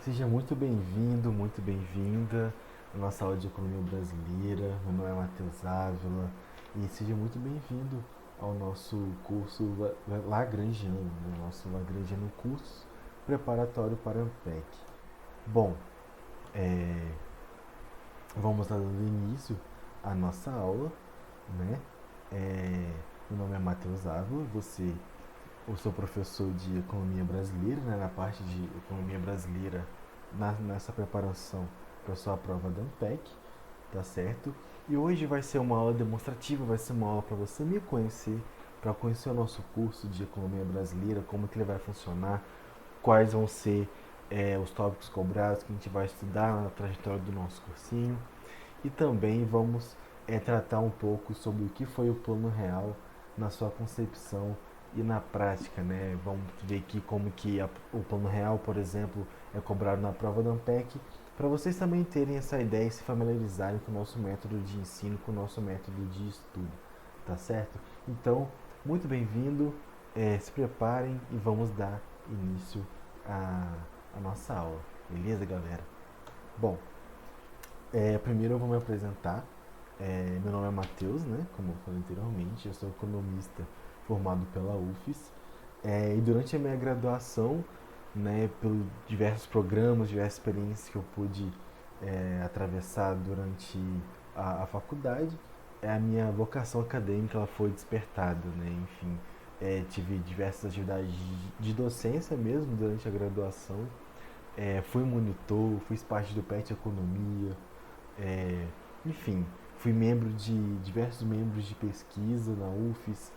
Seja muito bem-vindo, muito bem-vinda à nossa aula de Economia Brasileira. Meu nome é Matheus Ávila e seja muito bem-vindo ao nosso curso Lagrangiano, nosso Lagrangiano curso preparatório para a Ampec. Bom, é, vamos dar dando início à nossa aula, né? Meu nome é Matheus Ávila, eu sou professor de Economia Brasileira, né, na parte de Economia Brasileira, nessa preparação para a sua prova da Ampec, tá certo? E hoje vai ser uma aula demonstrativa, vai ser uma aula para você me conhecer, para conhecer o nosso curso de Economia Brasileira, como que ele vai funcionar, quais vão ser os tópicos cobrados que a gente vai estudar na trajetória do nosso cursinho. E também vamos tratar um pouco sobre o que foi o Plano Real na sua concepção e na prática, né? Vamos ver aqui como que o Plano Real, por exemplo, é cobrado na prova da Ampec, para vocês também terem essa ideia e se familiarizarem com o nosso método de ensino, com o nosso método de estudo, tá certo? Então, muito bem-vindo, se preparem e vamos dar início à nossa aula, beleza, galera? Bom, primeiro eu vou me apresentar. Meu nome é Matheus, né? Como eu falei anteriormente, eu sou economista formado pela UFES. E durante a minha graduação, né, pelos diversos programas, diversas experiências que eu pude atravessar durante a faculdade, a minha vocação acadêmica ela foi despertada, né? Enfim, tive diversas atividades de docência mesmo durante a graduação. Fui monitor, fiz parte do PET Economia, é, enfim, fui membro de diversos membros de pesquisa na UFES,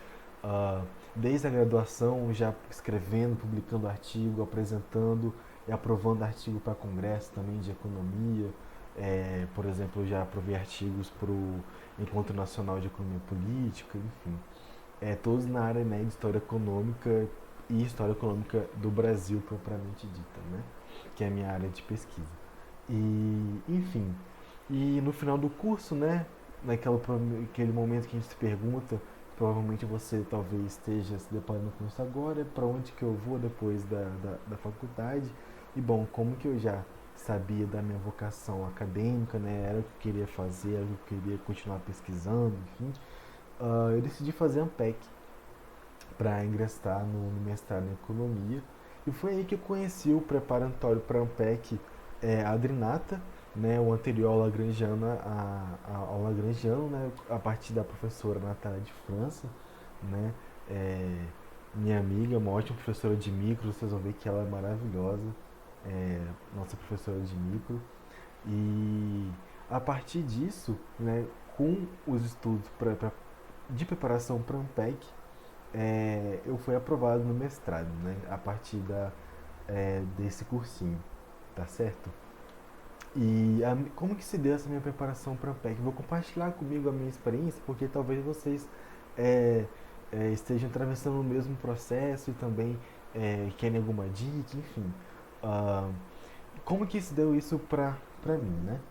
desde a graduação já escrevendo, publicando artigo, apresentando e aprovando artigo para congresso também de economia. Por exemplo, eu já aprovei artigos para o Encontro Nacional de Economia Política, enfim. Todos na área, né, de história econômica e história econômica do Brasil propriamente dita, né, que é a minha área de pesquisa. E, enfim, e no final do curso, né, naquele momento que a gente se pergunta, provavelmente você talvez esteja se deparando com isso agora, para onde que eu vou depois da faculdade? E bom, como que eu já sabia da minha vocação acadêmica, né, era o que eu queria fazer, era o que eu queria continuar pesquisando, enfim, eu decidi fazer Ampec para ingressar no mestrado em economia. E foi aí que eu conheci o preparatório para Ampec, Adrinata, né, o anterior ao Lagrangiano, ao Lagrangiano, né, a partir da professora Natália de França, né, é, minha amiga, uma ótima professora de micro, vocês vão ver que ela é maravilhosa, nossa professora de micro. E a partir disso, né, com os estudos de preparação para Ampec, eu fui aprovado no mestrado, né, a partir desse cursinho, tá certo? E como que se deu essa minha preparação para a Ampec? Vou compartilhar comigo a minha experiência, porque talvez vocês é, estejam atravessando o mesmo processo e também querem alguma dica, enfim. Ah, como que se deu isso para mim, né?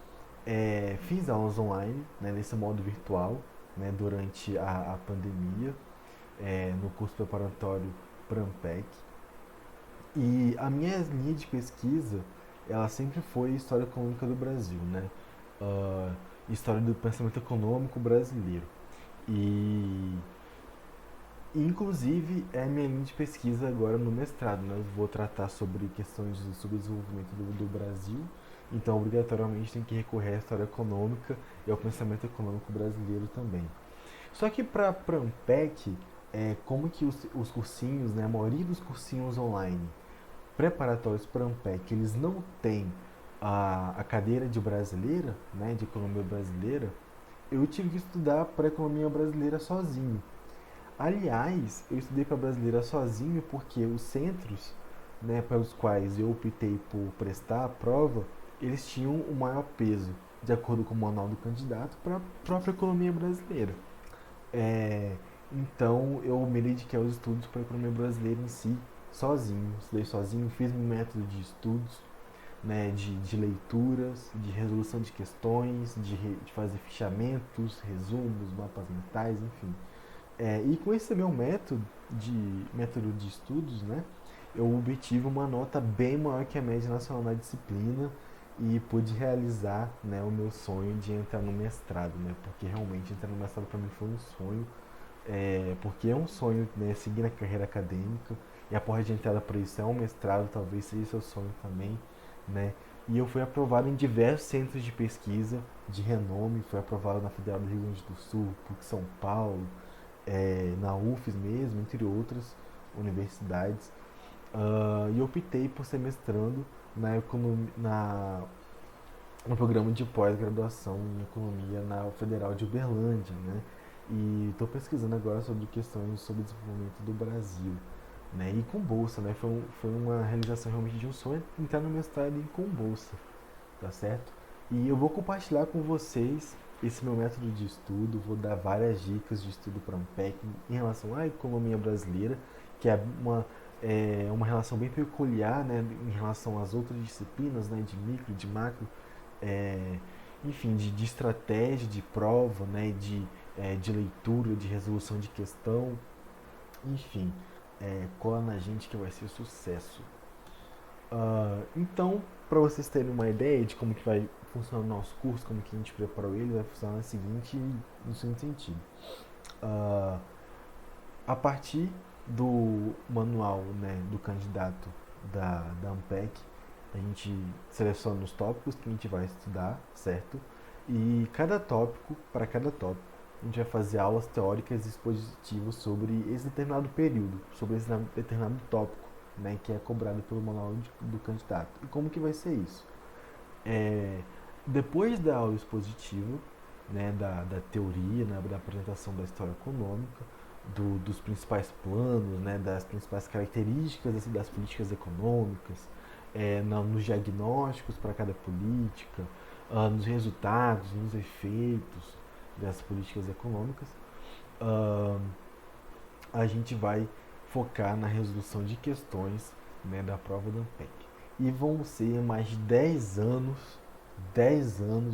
Fiz aulas online, né, nesse modo virtual, né, durante a pandemia, no curso preparatório para Ampec. E a minha linha de pesquisa, ela sempre foi história econômica do Brasil, né? Ah, história do pensamento econômico brasileiro. E, inclusive, é a minha linha de pesquisa agora no mestrado, né? Eu vou tratar sobre questões de subdesenvolvimento do Brasil, então, obrigatoriamente, tem que recorrer à história econômica e ao pensamento econômico brasileiro também. Só que para a Ampec, como que os cursinhos, né, a maioria dos cursinhos online preparatórios para a Ampec, eles não têm a cadeira de brasileira, né, de economia brasileira, eu tive que estudar para economia brasileira sozinho. Aliás, eu estudei para brasileira sozinho porque os centros, né, para os quais eu optei por prestar a prova, eles tinham o maior peso, de acordo com o manual do candidato, para a própria economia brasileira. É, então eu me dediquei aos estudos para a economia brasileira em si, sozinho. Estudei sozinho, fiz meu método de estudos, né, de leituras, de resolução de questões, de fazer fichamentos, resumos, mapas mentais, enfim. E com esse meu método de estudos, né, eu obtive uma nota bem maior que a média nacional na disciplina e pude realizar, né, o meu sonho de entrar no mestrado, né, porque realmente entrar no mestrado para mim foi um sonho, porque é um sonho, né, seguir na carreira acadêmica, e a porta de entrada para isso é um mestrado, talvez seja seu sonho também, né, e eu fui aprovado em diversos centros de pesquisa de renome, fui aprovado na Federal do Rio Grande do Sul, PUC São Paulo, na UFES mesmo, entre outras universidades. E optei por ser mestrando no programa de pós-graduação em economia na Federal de Uberlândia, né? E estou pesquisando agora sobre questões sobre o desenvolvimento do Brasil, né? E com bolsa, né? Foi uma realização realmente de um sonho entrar no mestrado e com bolsa, tá certo? E eu vou compartilhar com vocês esse meu método de estudo, vou dar várias dicas de estudo para Ampec em relação à economia brasileira, que é uma relação bem peculiar, né, em relação às outras disciplinas, né, de micro, de macro, é, enfim, de estratégia, de prova, né, de leitura, de resolução de questão, enfim, cola na gente que vai ser sucesso. Então, para vocês terem uma ideia de como que vai funcionar o nosso curso, como que a gente preparou ele, vai funcionar no seguinte sentido. Ah, a partir do manual, né, do candidato da AMPEC, a gente seleciona os tópicos que a gente vai estudar, certo? E para cada tópico, a gente vai fazer aulas teóricas e expositivas sobre esse determinado período, sobre esse determinado tópico, né, que é cobrado pelo manual do candidato. E como que vai ser isso? É, Depois da aula expositiva, né, da teoria, né, da apresentação da história econômica, dos principais planos, né, das principais características das políticas econômicas, nos diagnósticos para cada política, nos resultados, nos efeitos dessas políticas econômicas, ah, a gente vai focar na resolução de questões, né, da prova do ANPEC. E vão ser mais de 10 anos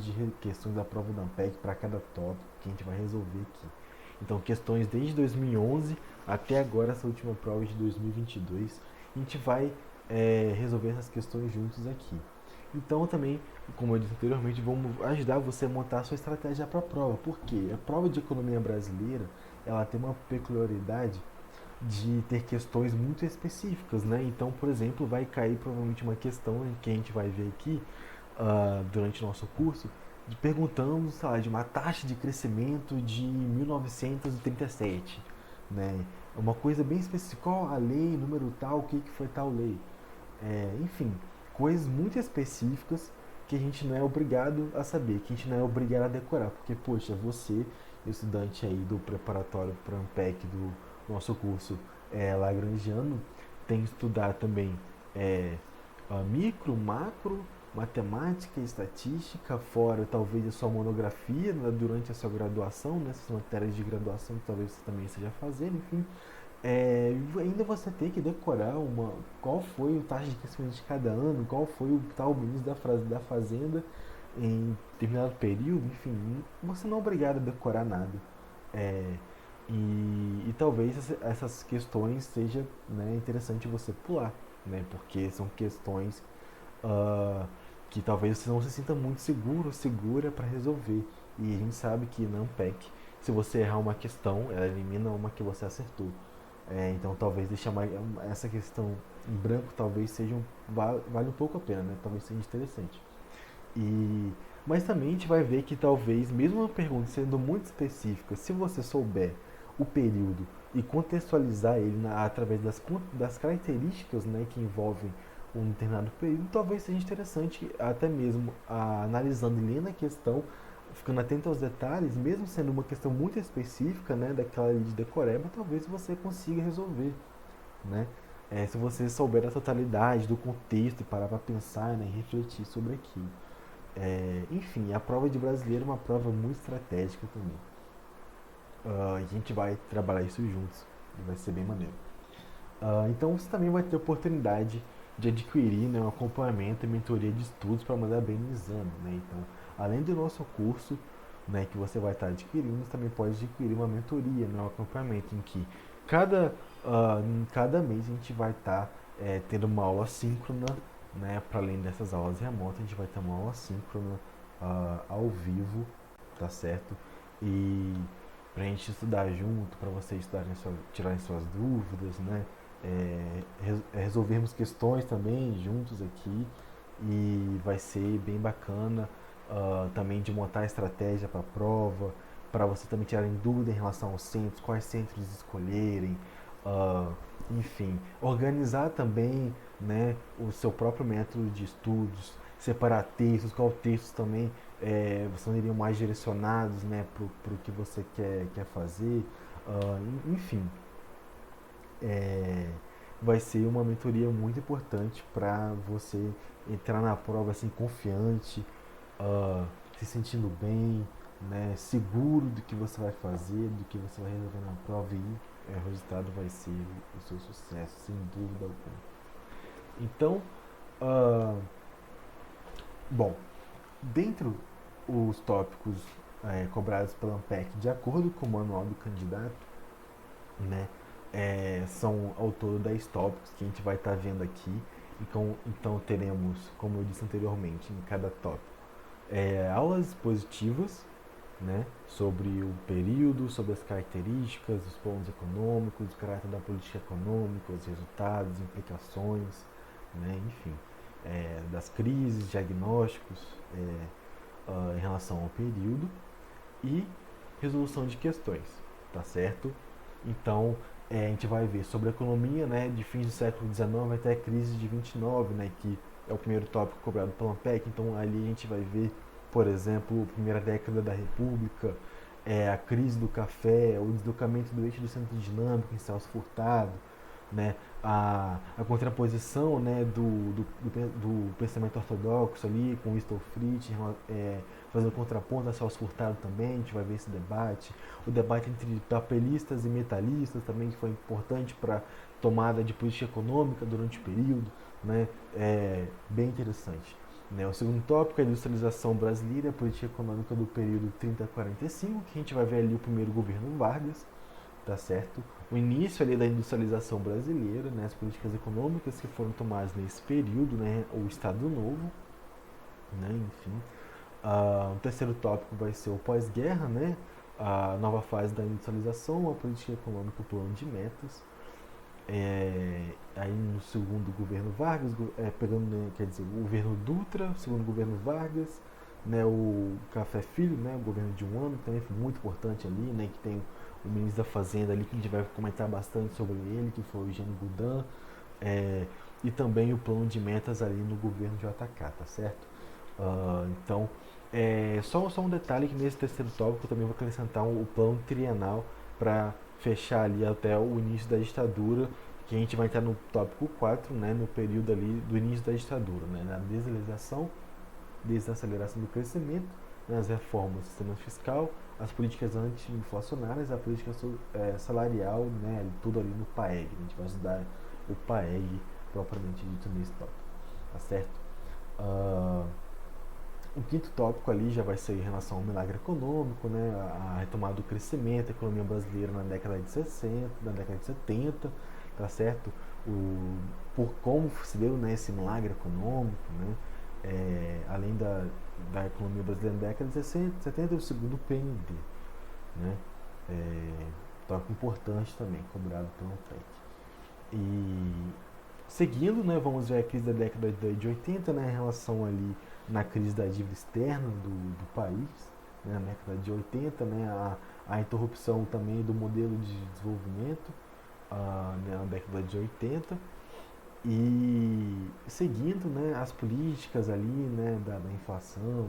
de questões da prova do ANPEC para cada tópico que a gente vai resolver aqui. Então, questões desde 2011 até agora, essa última prova de 2022, a gente vai resolver essas questões juntos aqui. Então, também, como eu disse anteriormente, vamos ajudar você a montar a sua estratégia para a prova. Por quê? A prova de economia brasileira, ela tem uma peculiaridade de ter questões muito específicas, né? Então, por exemplo, vai cair provavelmente uma questão que a gente vai ver aqui durante o nosso curso, perguntando, sei lá, de uma taxa de crescimento de 1937, né? É uma coisa bem específica, qual a lei, número tal, o que foi tal lei. Enfim, coisas muito específicas que a gente não é obrigado a saber, que a gente não é obrigado a decorar, porque, poxa, você, estudante aí do preparatório para Ampec do nosso curso lagrangiano, tem que estudar também micro, macro, matemática e estatística, fora talvez a sua monografia, né, durante a sua graduação, nessas matérias de graduação que talvez você também esteja fazendo, enfim. Ainda você tem que decorar qual foi o taxa de crescimento de cada ano, qual foi o tal ministro da Fazenda em determinado período, enfim, você não é obrigado a decorar nada. É, e talvez essas questões seja, né, interessante você pular, né, porque são questões ah, que talvez você não se sinta muito seguro ou segura para resolver. E a gente sabe que na Ampec, se você errar uma questão, ela elimina uma que você acertou. Então talvez deixar essa questão em branco talvez vale um pouco a pena, né? Talvez seja interessante. Mas também a gente vai ver que talvez, mesmo uma pergunta sendo muito específica, se você souber o período e contextualizar ele através das características, né, que envolvem um determinado período, talvez seja interessante até mesmo analisando e lendo a questão, ficando atento aos detalhes, mesmo sendo uma questão muito específica, né, daquela ali de decoreba, talvez você consiga resolver, né? Se você souber da totalidade, do contexto e parar para pensar, né, e refletir sobre aquilo. Enfim, a prova de brasileiro é uma prova muito estratégica também. A gente vai trabalhar isso juntos e vai ser bem maneiro. Então você também vai ter oportunidade de adquirir, né, um acompanhamento e mentoria de estudos para mandar bem no exame, né? Então, além do nosso curso, né, que você vai estar adquirindo, você também pode adquirir uma mentoria, né, um acompanhamento em que em cada mês a gente vai estar tendo uma aula síncrona, né? Para além dessas aulas remotas, a gente vai ter uma aula síncrona ao vivo, tá certo? E para a gente estudar junto, para vocês tirarem suas dúvidas, né? Resolvermos questões também juntos aqui e vai ser bem bacana também de montar a estratégia para a prova, para você também tirarem dúvida em relação aos centros, quais centros escolherem, uh, enfim, organizar também, né, o seu próprio método de estudos, separar textos, qual textos também vocês iriam mais direcionados, né, para o que você quer fazer, enfim, é, vai ser uma mentoria muito importante para você entrar na prova assim confiante, se sentindo bem, né, seguro do que você vai fazer, do que você vai resolver na prova e o resultado vai ser o seu sucesso, sem dúvida alguma. Então, uh, bom, dentro os tópicos cobrados pela ANPEC, de acordo com o manual do candidato, né, são ao todo 10 tópicos que a gente vai estar vendo aqui. Então teremos, como eu disse anteriormente, em cada tópico, aulas expositivas, né, sobre o período, sobre as características, os planos econômicos, o caráter da política econômica, os resultados, implicações, né, enfim, das crises, diagnósticos em relação ao período e resolução de questões, tá certo? Então, a gente vai ver sobre a economia, né, de fins do século XIX até a crise de 29, né, que é o primeiro tópico cobrado pela ANPEC. Então, ali a gente vai ver, por exemplo, a primeira década da República, a crise do café, o deslocamento do eixo do centro dinâmico em Celso Furtado, né, a contraposição, né, do pensamento ortodoxo ali com Winston Fritz, fazendo contraponto a Celso Furtado também, a gente vai ver esse debate. O debate entre papelistas e metalistas também, que foi importante para a tomada de política econômica durante o período, né, bem interessante. Né? O segundo tópico é a industrialização brasileira, a política econômica do período 30 a 45, que a gente vai ver ali o primeiro governo Vargas, tá certo? O início ali da industrialização brasileira, né, as políticas econômicas que foram tomadas nesse período, né, o Estado Novo, né, enfim. O terceiro tópico vai ser o pós-guerra, né, a nova fase da industrialização, a política econômica, o plano de metas. Aí no segundo governo Vargas, pegando, né, quer dizer, o governo Dutra, segundo governo Vargas, né, o Café Filho, né, o governo de um ano, também foi muito importante ali, né, que tem o ministro da Fazenda ali, que a gente vai comentar bastante sobre ele, que foi o Eugênio Goudin, e também o plano de metas ali no governo de JK, tá certo? Então, só um detalhe que nesse terceiro tópico eu também vou acrescentar o plano trienal para fechar ali até o início da ditadura, que a gente vai entrar no tópico 4, né, no período ali do início da ditadura, né, na desaceleração do crescimento, né, as reformas do sistema fiscal, as políticas anti-inflacionárias, a política salarial, né, tudo ali no PAEG. A gente vai estudar o PAEG propriamente dito nesse tópico, tá certo? O quinto tópico ali já vai ser em relação ao milagre econômico, né, a retomada do crescimento, a economia brasileira na década de 60, na década de 70, tá certo? Por como se deu, né, esse milagre econômico, né, além da economia brasileira na década de 60, 70, o segundo PND, né, tópico importante também, cobrado pelo FEC. E seguindo, né, vamos ver a crise da década de 80, né, em relação ali na crise da dívida externa do país, né, na década de 80, né, a interrupção também do modelo de desenvolvimento né, na década de 80, e seguindo, né, as políticas ali, né, da inflação,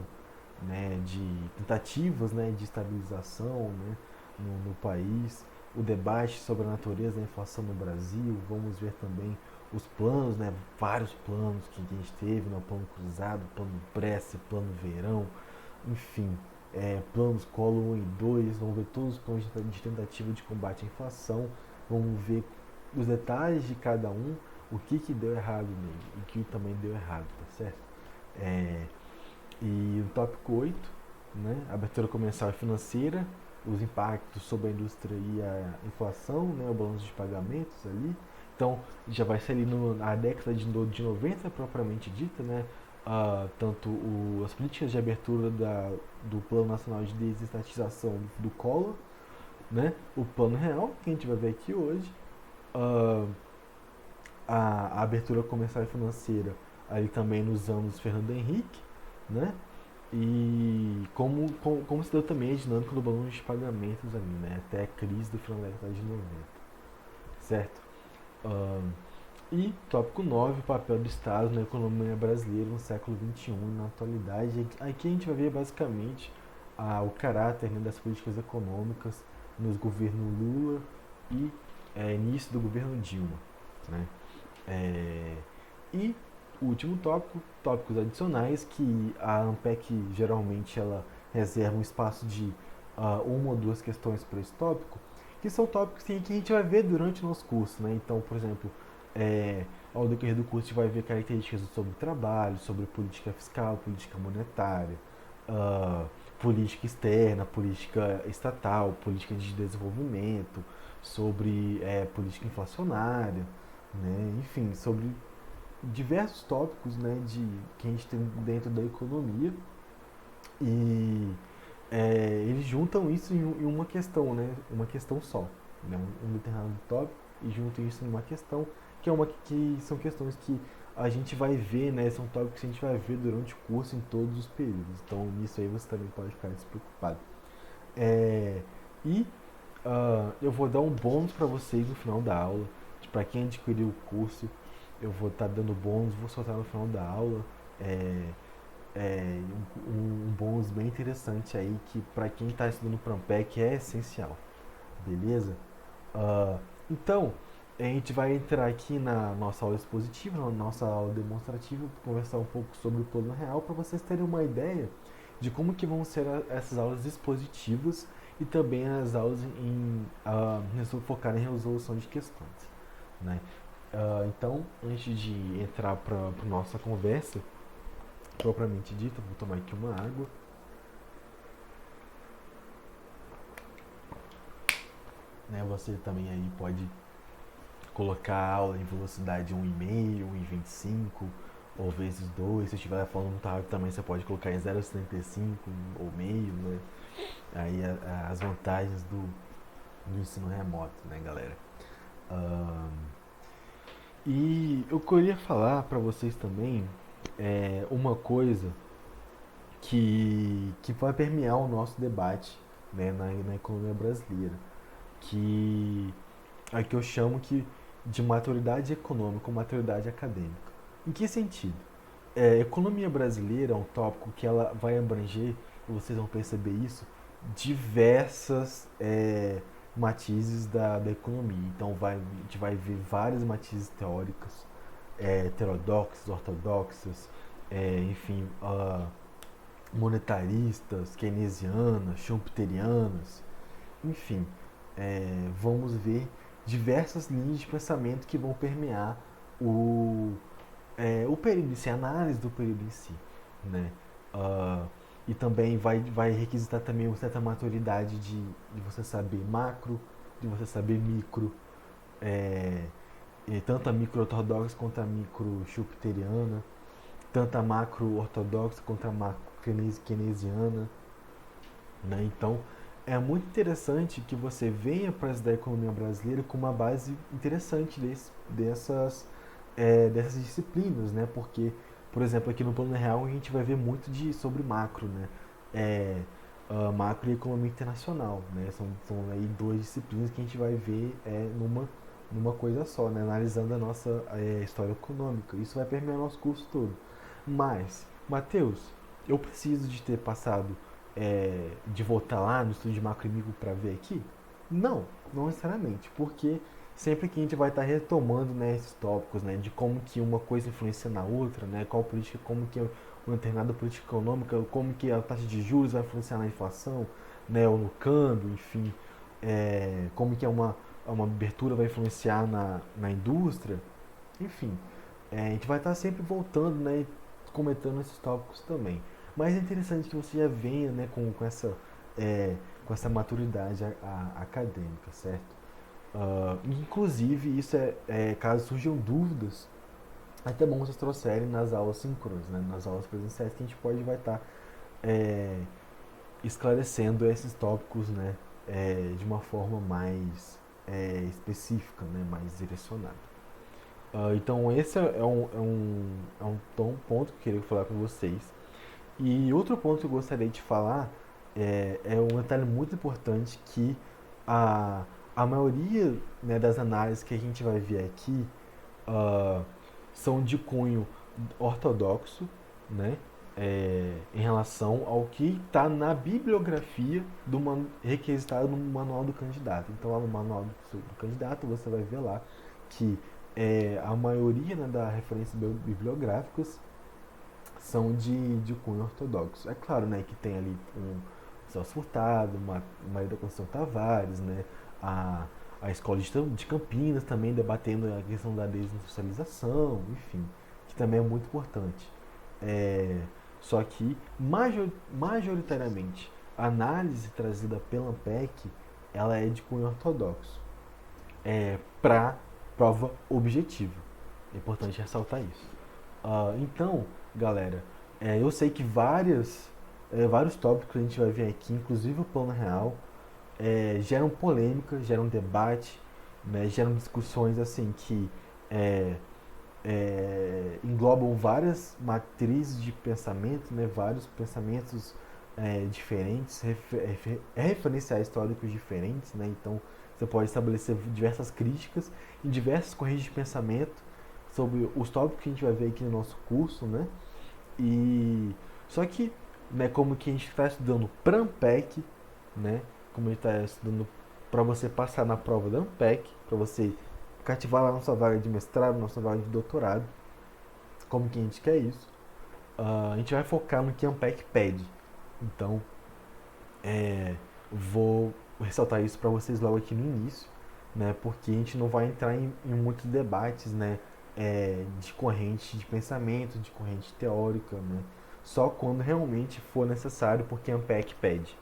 né, de tentativas, né, de estabilização, né, no país, o debate sobre a natureza da inflação no Brasil. Vamos ver também os planos, né, vários planos que a gente teve, né, o plano cruzado, plano Bresser, plano verão, enfim, planos Collor 1 e 2, vamos ver todos os planos de tentativa de combate à inflação, vamos ver os detalhes de cada um, o que deu errado nele e o que também deu errado, tá certo? E o tópico 8, né, abertura comercial e financeira, os impactos sobre a indústria e a inflação, né, o balanço de pagamentos ali, Então, já vai ser ali na década de 90 propriamente dita, né? Tanto as políticas de abertura do Plano Nacional de Desestatização do Collor, né? O Plano Real, que a gente vai ver aqui hoje, ah, a abertura comercial e financeira ali também nos anos Fernando Henrique, né? E como se deu também a dinâmica do balanço de pagamentos ali, né? Até a crise do final da década de 90, certo? Ah, e tópico 9, o papel do Estado na economia brasileira no século XXI e na atualidade. Aqui a gente vai ver basicamente o caráter, né, das políticas econômicas nos governos Lula e início do governo Dilma, né? É, e o último tópico, tópicos adicionais, que a ANPEC geralmente ela reserva um espaço de uma ou duas questões para esse tópico, que são tópicos que a gente vai ver durante o nosso curso, né? Então, por exemplo, ao decorrer do curso a gente vai ver características sobre o trabalho, sobre política fiscal, política monetária, uh, política externa, política estatal, política de desenvolvimento, sobre política inflacionária, né? Enfim, sobre diversos tópicos, né, que a gente tem dentro da economia e eles juntam isso em uma questão, né, uma questão só, né, um determinado tópico e juntam isso em uma questão que são questões que a gente vai ver, né, são tópicos que a gente vai ver durante o curso em todos os períodos. Então nisso aí você também pode ficar despreocupado. É, e eu vou dar um bônus para vocês no final da aula. Para quem adquiriu o curso, eu vou estar dando bônus, vou soltar no final da aula. É, um bônus bem interessante aí que para quem está estudando Prampec é essencial, beleza? Ah, então, a gente vai entrar aqui na nossa aula expositiva, na nossa aula demonstrativa, para conversar um pouco sobre o plano real, para vocês terem uma ideia de como que vão ser essas aulas expositivas e também as aulas focar em resolução de questões, né? Então, antes de entrar para a nossa conversa propriamente dita, vou tomar aqui uma água. Né? Você também aí pode colocar a aula em velocidade 1,5, 1,25 ou vezes 2. Se estiver falando muito rápido também você pode colocar em 0,75 ou meio, né? Aí as vantagens do ensino remoto, né, galera? E eu queria falar para vocês também uma coisa que vai permear o nosso debate, né, na economia brasileira, que é que eu chamo de maturidade econômica ou maturidade acadêmica. Em que sentido? Economia brasileira é um tópico que ela vai abranger, e vocês vão perceber isso, diversas matizes da economia. Então a gente vai ver várias matizes teóricas, heterodoxas, ortodoxas, enfim, monetaristas, keynesianas, schumpeterianas, enfim, vamos ver diversas linhas de pensamento que vão permear o período em si, a análise do período em si, né? E também vai requisitar também uma certa maturidade de você saber macro, de você saber micro, tanto a micro ortodoxa quanto a micro schumpeteriana, tanto a macro ortodoxa quanto a macro keynesiana, né? Então é muito interessante que você venha para estudar a economia brasileira com uma base interessante dessas disciplinas, né? Porque, por exemplo, aqui no Plano Real a gente vai ver muito sobre macro, né? Macro e economia internacional, né? São aí duas disciplinas que a gente vai ver numa coisa só, né? Analisando a nossa história econômica. Isso vai permear o nosso curso todo. Mas, Matheus, eu preciso de ter passado, de voltar lá no estudo de macro e micro para ver aqui? Não necessariamente, porque sempre que a gente vai estar retomando, né, esses tópicos, né, de como que uma coisa influencia na outra, né, qual política, como que uma determinada política econômica, como que a taxa de juros vai influenciar na inflação, né, ou no câmbio, enfim, como que uma abertura vai influenciar na indústria, enfim, a gente vai estar sempre voltando, né, comentando esses tópicos também. Mas é interessante que você já venha, né, com essa maturidade acadêmica, certo? Inclusive, isso caso surjam dúvidas, é até bom vocês trouxerem nas aulas síncronas, né? Nas aulas presenciais que a gente vai estar é, esclarecendo esses tópicos, né? De uma forma mais específica, né? Mais direcionada. Então esse é um ponto que eu queria falar com vocês. E outro ponto que eu gostaria de falar é um detalhe muito importante que a, a maioria, né, das análises que a gente vai ver aqui uh, são de cunho ortodoxo, né, em relação ao que está na bibliografia requisitado no manual do candidato. Então, lá no manual do candidato, você vai ver lá que a maioria, né, das referências bibliográficas são de cunho ortodoxo. É claro, né, que tem ali um Celso Furtado, Maria da Conceição Tavares, né, a, a Escola de Campinas também debatendo a questão da desindustrialização, enfim, que também é muito importante. É, Só que, majoritariamente, a análise trazida pela ANPEC, ela é de cunho ortodoxo, para prova objetiva. É importante ressaltar isso. Então, galera, eu sei que vários tópicos que a gente vai ver aqui, inclusive o plano real, geram polêmica, geram debate, né, geram discussões assim que é, englobam várias matrizes de pensamento, né, vários pensamentos diferentes, referenciais históricos diferentes, né, então você pode estabelecer diversas críticas em diversas correntes de pensamento sobre os tópicos que a gente vai ver aqui no nosso curso, né, e só que, né, como que a gente está estudando para ANPEC, né, como a gente está estudando para você passar na prova da ANPEC, para você cativar lá a nossa vaga de mestrado, nossa vaga de doutorado, como que a gente quer isso, a gente vai focar no que a ANPEC pede. Então, vou ressaltar isso para vocês logo aqui no início, né, porque a gente não vai entrar em muitos debates, né, de corrente de pensamento, de corrente teórica, né, só quando realmente for necessário, porque a ANPEC pede.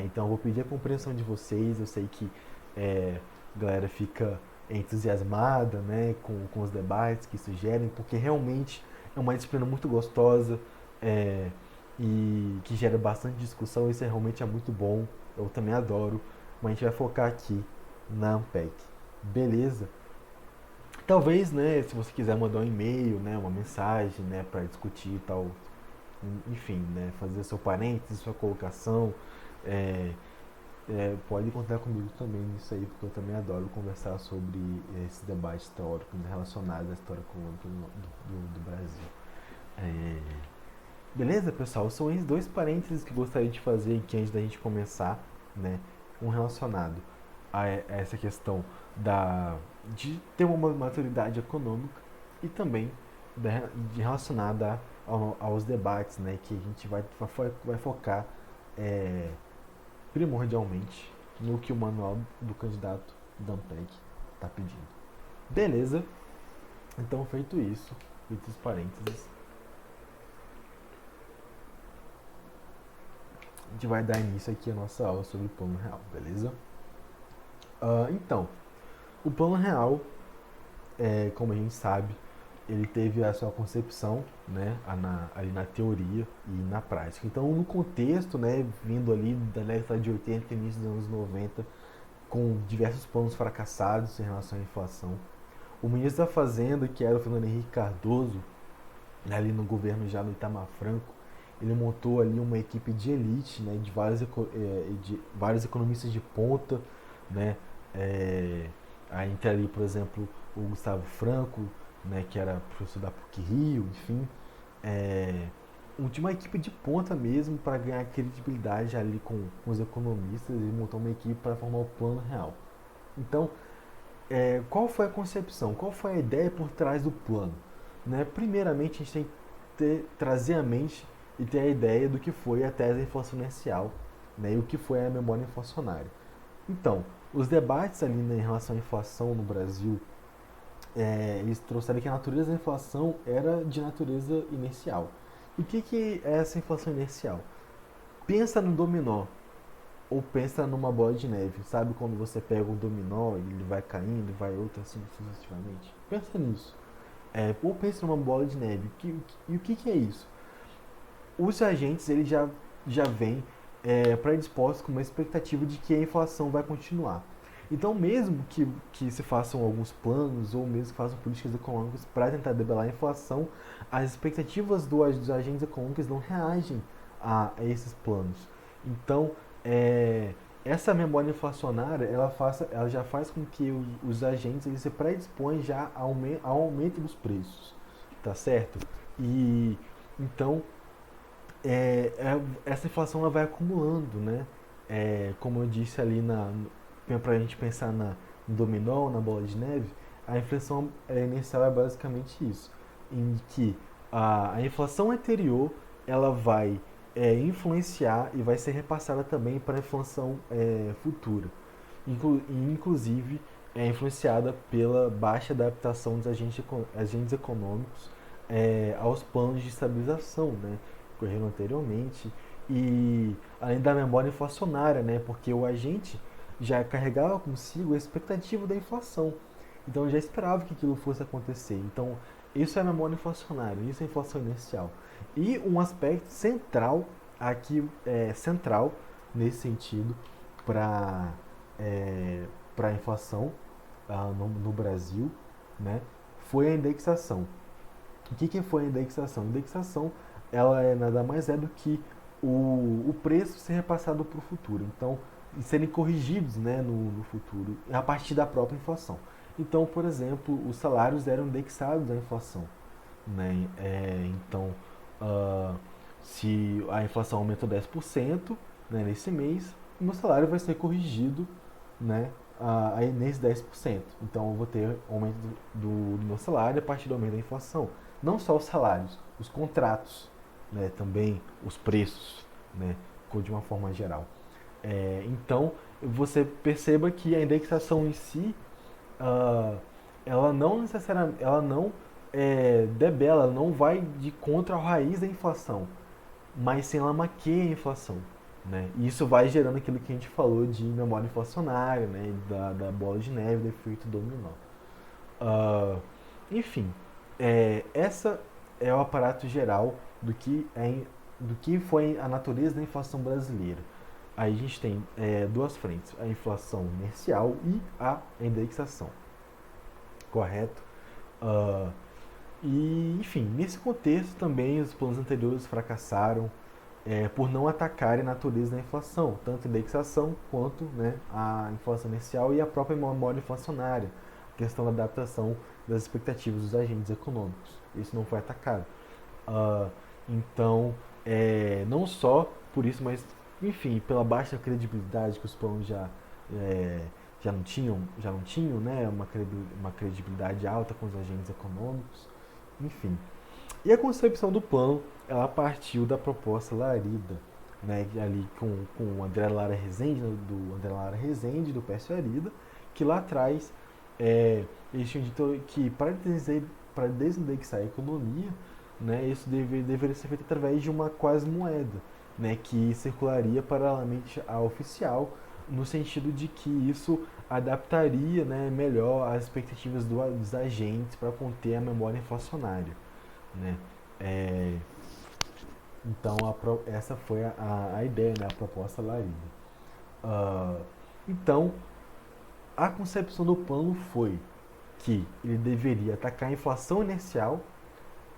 Então eu vou pedir a compreensão de vocês. Eu sei que a galera fica entusiasmada, né, com os debates que sugerem, porque realmente é uma disciplina muito gostosa, é, e que gera bastante discussão. Isso realmente é muito bom, eu também adoro, mas a gente vai focar aqui na ANPEC. Beleza? Talvez, né, se você quiser mandar um e-mail, né, uma mensagem, né, para discutir e tal, enfim, né, fazer seu parênteses, sua colocação, é, pode contar comigo também nisso aí, porque eu também adoro conversar sobre esses debates teóricos, né, relacionados à história econômica do Brasil. É, Beleza, pessoal? São esses dois parênteses que eu gostaria de fazer aqui antes da gente começar, né? Um relacionado a essa questão de ter uma maturidade econômica e também relacionada aos debates, né? Que a gente vai focar é, primordialmente no que o manual do candidato da ANPEC está pedindo. Beleza? Então, feito isso, feitos os parênteses, a gente vai dar início aqui à nossa aula sobre o plano real, beleza? Então, o plano real, como a gente sabe, ele teve a sua concepção, né, ali na teoria e na prática. Então, no contexto, né, vindo ali da década de 80 e início dos anos 90, com diversos planos fracassados em relação à inflação, o ministro da Fazenda, que era o Fernando Henrique Cardoso, ali no governo já do Itamar Franco, ele montou ali uma equipe de elite, né, de vários economistas de ponta, né, aí entra ali, por exemplo, o Gustavo Franco, né, que era professor da PUC-Rio, enfim, de uma equipe de ponta mesmo para ganhar credibilidade ali com os economistas e montar uma equipe para formar o plano real. Então, qual foi a concepção? Qual foi a ideia por trás do plano? Né? Primeiramente, a gente tem que trazer à mente e ter a ideia do que foi a tese inflacionicial, né? E o que foi a memória inflacionária. Então, os debates ali, né, em relação à inflação no Brasil, eles trouxeram que a natureza da inflação era de natureza inercial. E o que é essa inflação inercial? Pensa no dominó. ou pensa numa bola de neve. Sabe quando você pega um dominó e ele vai caindo, vai outro assim sucessivamente? Pensa nisso. Ou pensa numa bola de neve. E o que é isso? Os agentes eles já vêm predispostos com uma expectativa de que a inflação vai continuar. Então, mesmo que se façam alguns planos ou mesmo que façam políticas econômicas para tentar debelar a inflação, as expectativas dos agentes econômicos não reagem a esses planos. Então, essa memória inflacionária ela já faz com que os agentes eles se predispõem já ao aumento dos preços, tá certo? E então essa inflação ela vai acumulando, né? Como eu disse ali para a gente pensar no dominó, na bola de neve, a inflação inicial é basicamente isso, em que a inflação anterior ela vai influenciar e vai ser repassada também para a inflação futura, inclusive é influenciada pela baixa adaptação dos agentes econômicos aos planos de estabilização, né, que ocorreram anteriormente, e além da memória inflacionária, né, porque o agente já carregava consigo a expectativa da inflação, então já esperava que aquilo fosse acontecer. Então isso é a memória inflacionária, isso é a inflação inicial. E um aspecto central aqui central nesse sentido para para a inflação no Brasil, né, foi a indexação. O que foi a indexação? A indexação ela nada mais é do que o preço ser repassado para o futuro. Então, serem corrigidos, né, no futuro a partir da própria inflação. Então, por exemplo, os salários eram indexados à inflação, né? Então, uh, se a inflação aumentou 10%, né, nesse mês, o meu salário vai ser corrigido, né, aí nesse 10%. Então eu vou ter aumento do meu salário a partir do aumento da inflação. Não só os salários, os contratos, né, também os preços, né, de uma forma geral. Então você perceba que a indexação em si, uh, ela não necessariamente, ela não debela, ela não vai de contra a raiz da inflação, mas sim ela maqueia a inflação. Né? E isso vai gerando aquilo que a gente falou de memória inflacionária, né? Da bola de neve, do efeito dominó. Uh, enfim, essa é o aparato geral do que foi a natureza da inflação brasileira. Aí a gente tem duas frentes, a inflação inercial e a indexação, correto? Uh, enfim, nesse contexto também os planos anteriores fracassaram por não atacarem a natureza da inflação, tanto a indexação quanto, né, a inflação inicial e a própria memória inflacionária, a questão da adaptação das expectativas dos agentes econômicos. Isso não foi atacado. Uh, então, não só por isso, mas, enfim, pela baixa credibilidade que os planos já não tinham, né, uma credibilidade alta com os agentes econômicos, enfim. E a concepção do plano, ela partiu da proposta Larida, né, ali com o André Lara Rezende, do André Lara Rezende, do Pércio Arida, que lá atrás eles tinham dito que para desindexar a economia, né, isso deveria ser feito através de uma quase moeda, né, que circularia paralelamente à oficial, no sentido de que isso adaptaria, né, melhor as expectativas dos agentes para conter a memória inflacionária. Né? Então essa foi a ideia, né? A proposta Larida. Então a concepção do plano foi que ele deveria atacar a inflação inercial,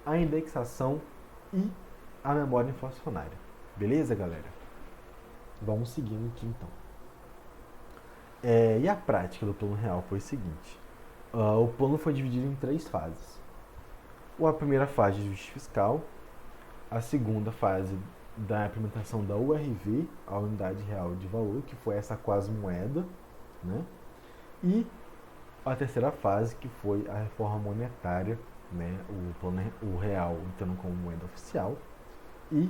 a indexação e a memória inflacionária. Beleza, galera? Vamos seguindo aqui então. E a prática do plano real foi o seguinte: o plano foi dividido em 3 fases. A primeira fase de ajuste fiscal, a segunda fase da implementação da URV, a Unidade Real de Valor, que foi essa quase moeda, né? E a terceira fase, que foi a reforma monetária, né? O real entrando como moeda oficial, e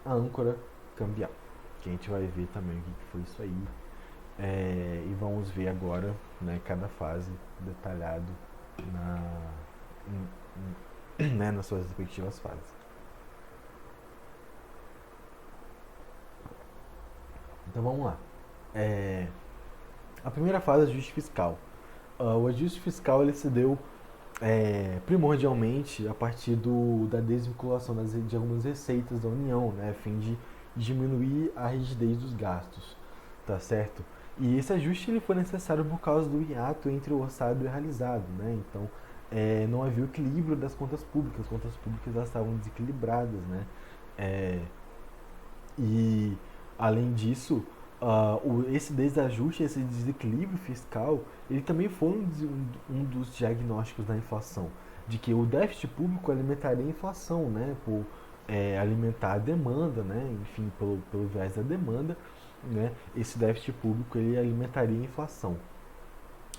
a âncora cambial, que a gente vai ver também o que foi isso aí. E vamos ver agora, né, cada fase detalhado né, nas suas respectivas fases. Então vamos lá. É, a primeira fase é o ajuste fiscal. O ajuste fiscal ele se deu primordialmente a partir da desvinculação de algumas receitas da União, né, a fim de diminuir a rigidez dos gastos, tá certo? E esse ajuste ele foi necessário por causa do hiato entre o orçado e o realizado, né? Então, não havia o equilíbrio das contas públicas elas estavam desequilibradas, né? É, e, além disso, esse desajuste, esse desequilíbrio fiscal, ele também foi um dos diagnósticos da inflação, de que o déficit público alimentaria a inflação, né, por alimentar a demanda, né, enfim, pelo viés da demanda, né, esse déficit público ele alimentaria a inflação,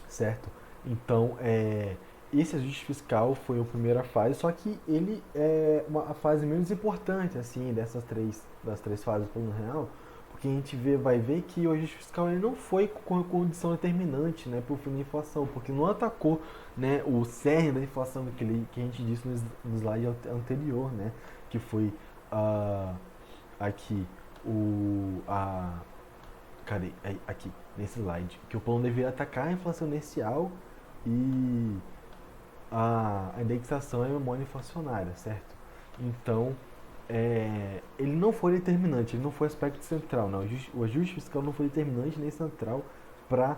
certo? Então, esse ajuste fiscal foi a primeira fase, só que ele é a fase menos importante, assim, das três fases do Plano Real, porque a gente vai ver que o ajuste fiscal ele não foi com condição determinante, né, para o fim da inflação, porque não atacou, né, o cerne da inflação que a gente disse no slide anterior, né, que foi aqui a cadê? Aqui, nesse slide. Que o plano deveria atacar a inflação inicial e a indexação é a memória inflacionária, certo? Então, ele não foi determinante, ele não foi aspecto central. Não. O ajuste fiscal não foi determinante nem central para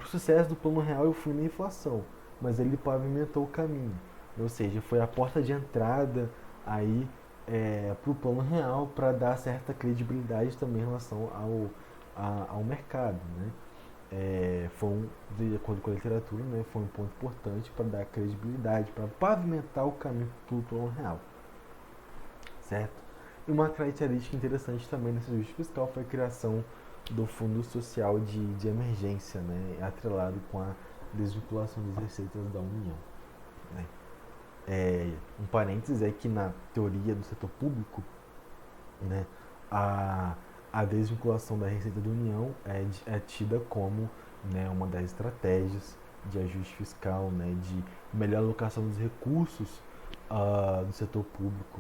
o sucesso do plano real e o fim da inflação, mas ele pavimentou o caminho. Ou seja, foi a porta de entrada aí para o plano real para dar certa credibilidade também em relação ao mercado, né? De acordo com a literatura, né, foi um ponto importante para dar credibilidade, para pavimentar o caminho para o plano real, certo? E uma característica interessante também nesse ajuste fiscal foi a criação do Fundo Social de Emergência, né, atrelado com a desvinculação das receitas da União, né? Um parênteses é que na teoria do setor público, né, a, a desvinculação da receita da União é tida como, né, uma das estratégias de ajuste fiscal, né, de melhor alocação dos recursos do setor público.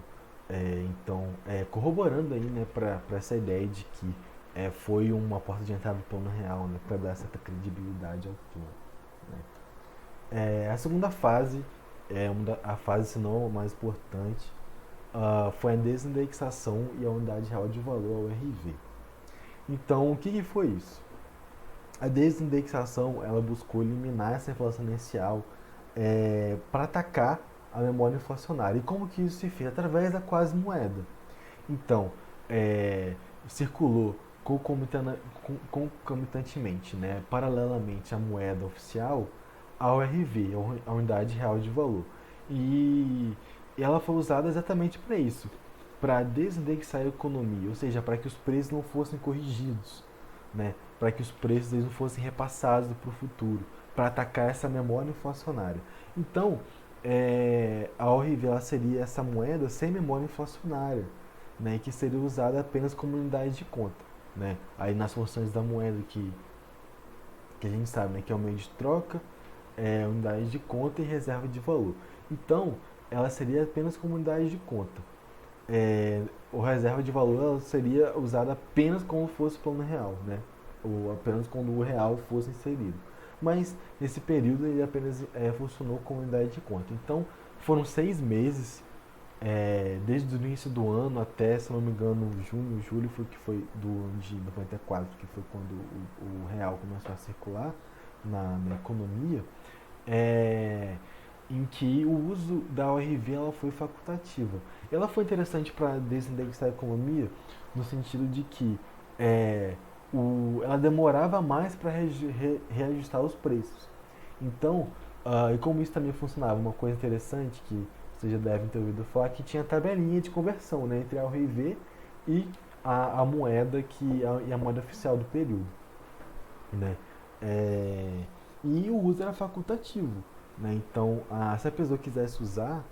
Então, corroborando aí, né, para essa ideia de que foi uma porta de entrada do plano real, né, para dar certa credibilidade ao plano, né. A segunda fase, a fase, se não a mais importante, foi a desindexação e a unidade real de valor, a URV. Então, o que foi isso? A desindexação ela buscou eliminar essa inflação inicial para atacar a memória inflacionária. E como que isso se fez? Através da quase moeda. Então, circulou concomitantemente, né, paralelamente à moeda oficial, a URV, a Unidade Real de Valor. E ela foi usada exatamente para isso, para desindexar a economia, ou seja, para que os preços não fossem corrigidos, né, para que os preços eles não fossem repassados para o futuro, para atacar essa memória inflacionária. Então, a URV ela seria essa moeda sem memória inflacionária, né, que seria usada apenas como unidade de conta, né? Aí nas funções da moeda que a gente sabe, né, que é o meio de troca, unidade de conta e reserva de valor. Então, ela seria apenas como unidade de conta. O reserva de valor ela seria usada apenas como fosse o plano real, né? Ou apenas quando o real fosse inserido. Mas nesse período ele apenas funcionou como unidade de conta. Então, foram 6 meses desde o início do ano até, se não me engano, junho, julho foi do ano de 94, que foi quando o real começou a circular na economia, é, em que o uso da ORV ela foi facultativa. Ela foi interessante para desindexar a economia no sentido de que ela demorava mais para reajustar os preços. Então, e como isso também funcionava, uma coisa interessante que vocês já devem ter ouvido falar, que tinha tabelinha de conversão, né, entre a ORV e a moeda e a moeda oficial do período, né? E o uso era facultativo, né? Então, se a pessoa quisesse usar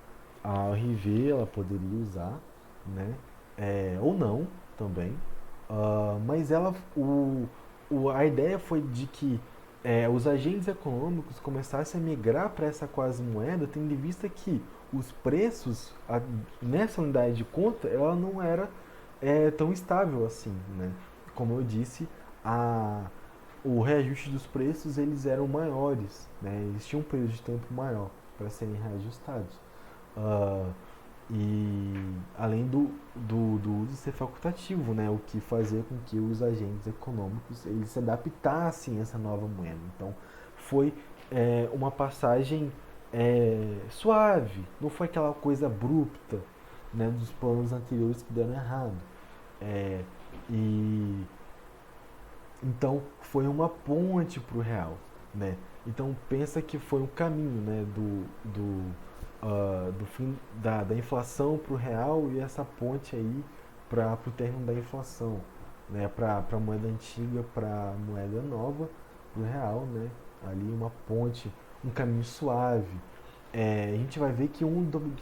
a ORV, ela poderia usar, né? Ou não também. Mas a ideia foi de que os agentes econômicos começassem a migrar para essa quase moeda, tendo em vista que os preços nessa unidade de conta ela não era tão estável assim, né? Como eu disse, o reajuste dos preços eles eram maiores, né? Eles tinham um período de tempo maior para serem reajustados. Ah, e além do uso ser facultativo, né? O que fazia com que os agentes econômicos eles se adaptassem a essa nova moeda. Então, foi uma passagem suave, não foi aquela coisa abrupta, né, dos planos anteriores que deram errado. É, e então foi uma ponte para o real, né? Então pensa que foi um caminho, né, do fim da inflação para o real e essa ponte aí para o término da inflação, né? Para a moeda antiga para a moeda nova do real, né? Ali uma ponte, um caminho suave. A gente vai ver que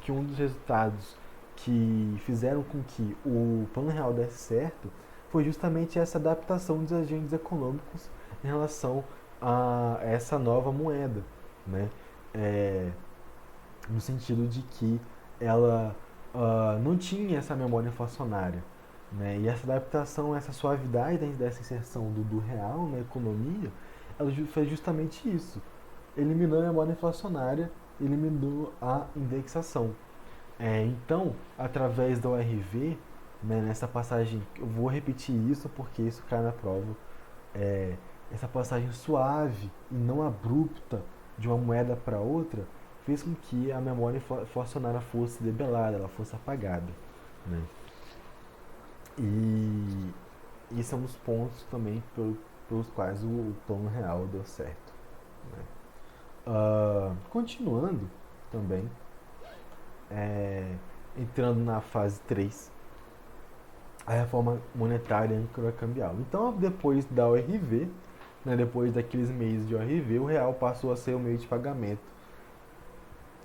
que um dos resultados que fizeram com que o plano real desse certo foi justamente essa adaptação dos agentes econômicos em relação a essa nova moeda, né? É, no sentido de que ela não tinha essa memória inflacionária, né? E essa adaptação, essa suavidade dessa inserção do real na economia, ela fez justamente isso. Eliminou a memória inflacionária, eliminou a indexação. Então, através da ORV, né, nessa passagem, eu vou repetir isso porque isso cai na prova, é, essa passagem suave e não abrupta de uma moeda para outra fez com que a memória inflacionária fosse debelada, ela fosse apagada, né? E esses são os pontos também pelos quais o plano real deu certo, né? Continuando também, entrando na fase 3, a reforma monetária e âncora-cambial. Então, depois da ORV, né, depois daqueles meses de ORV, o real passou a ser o meio de pagamento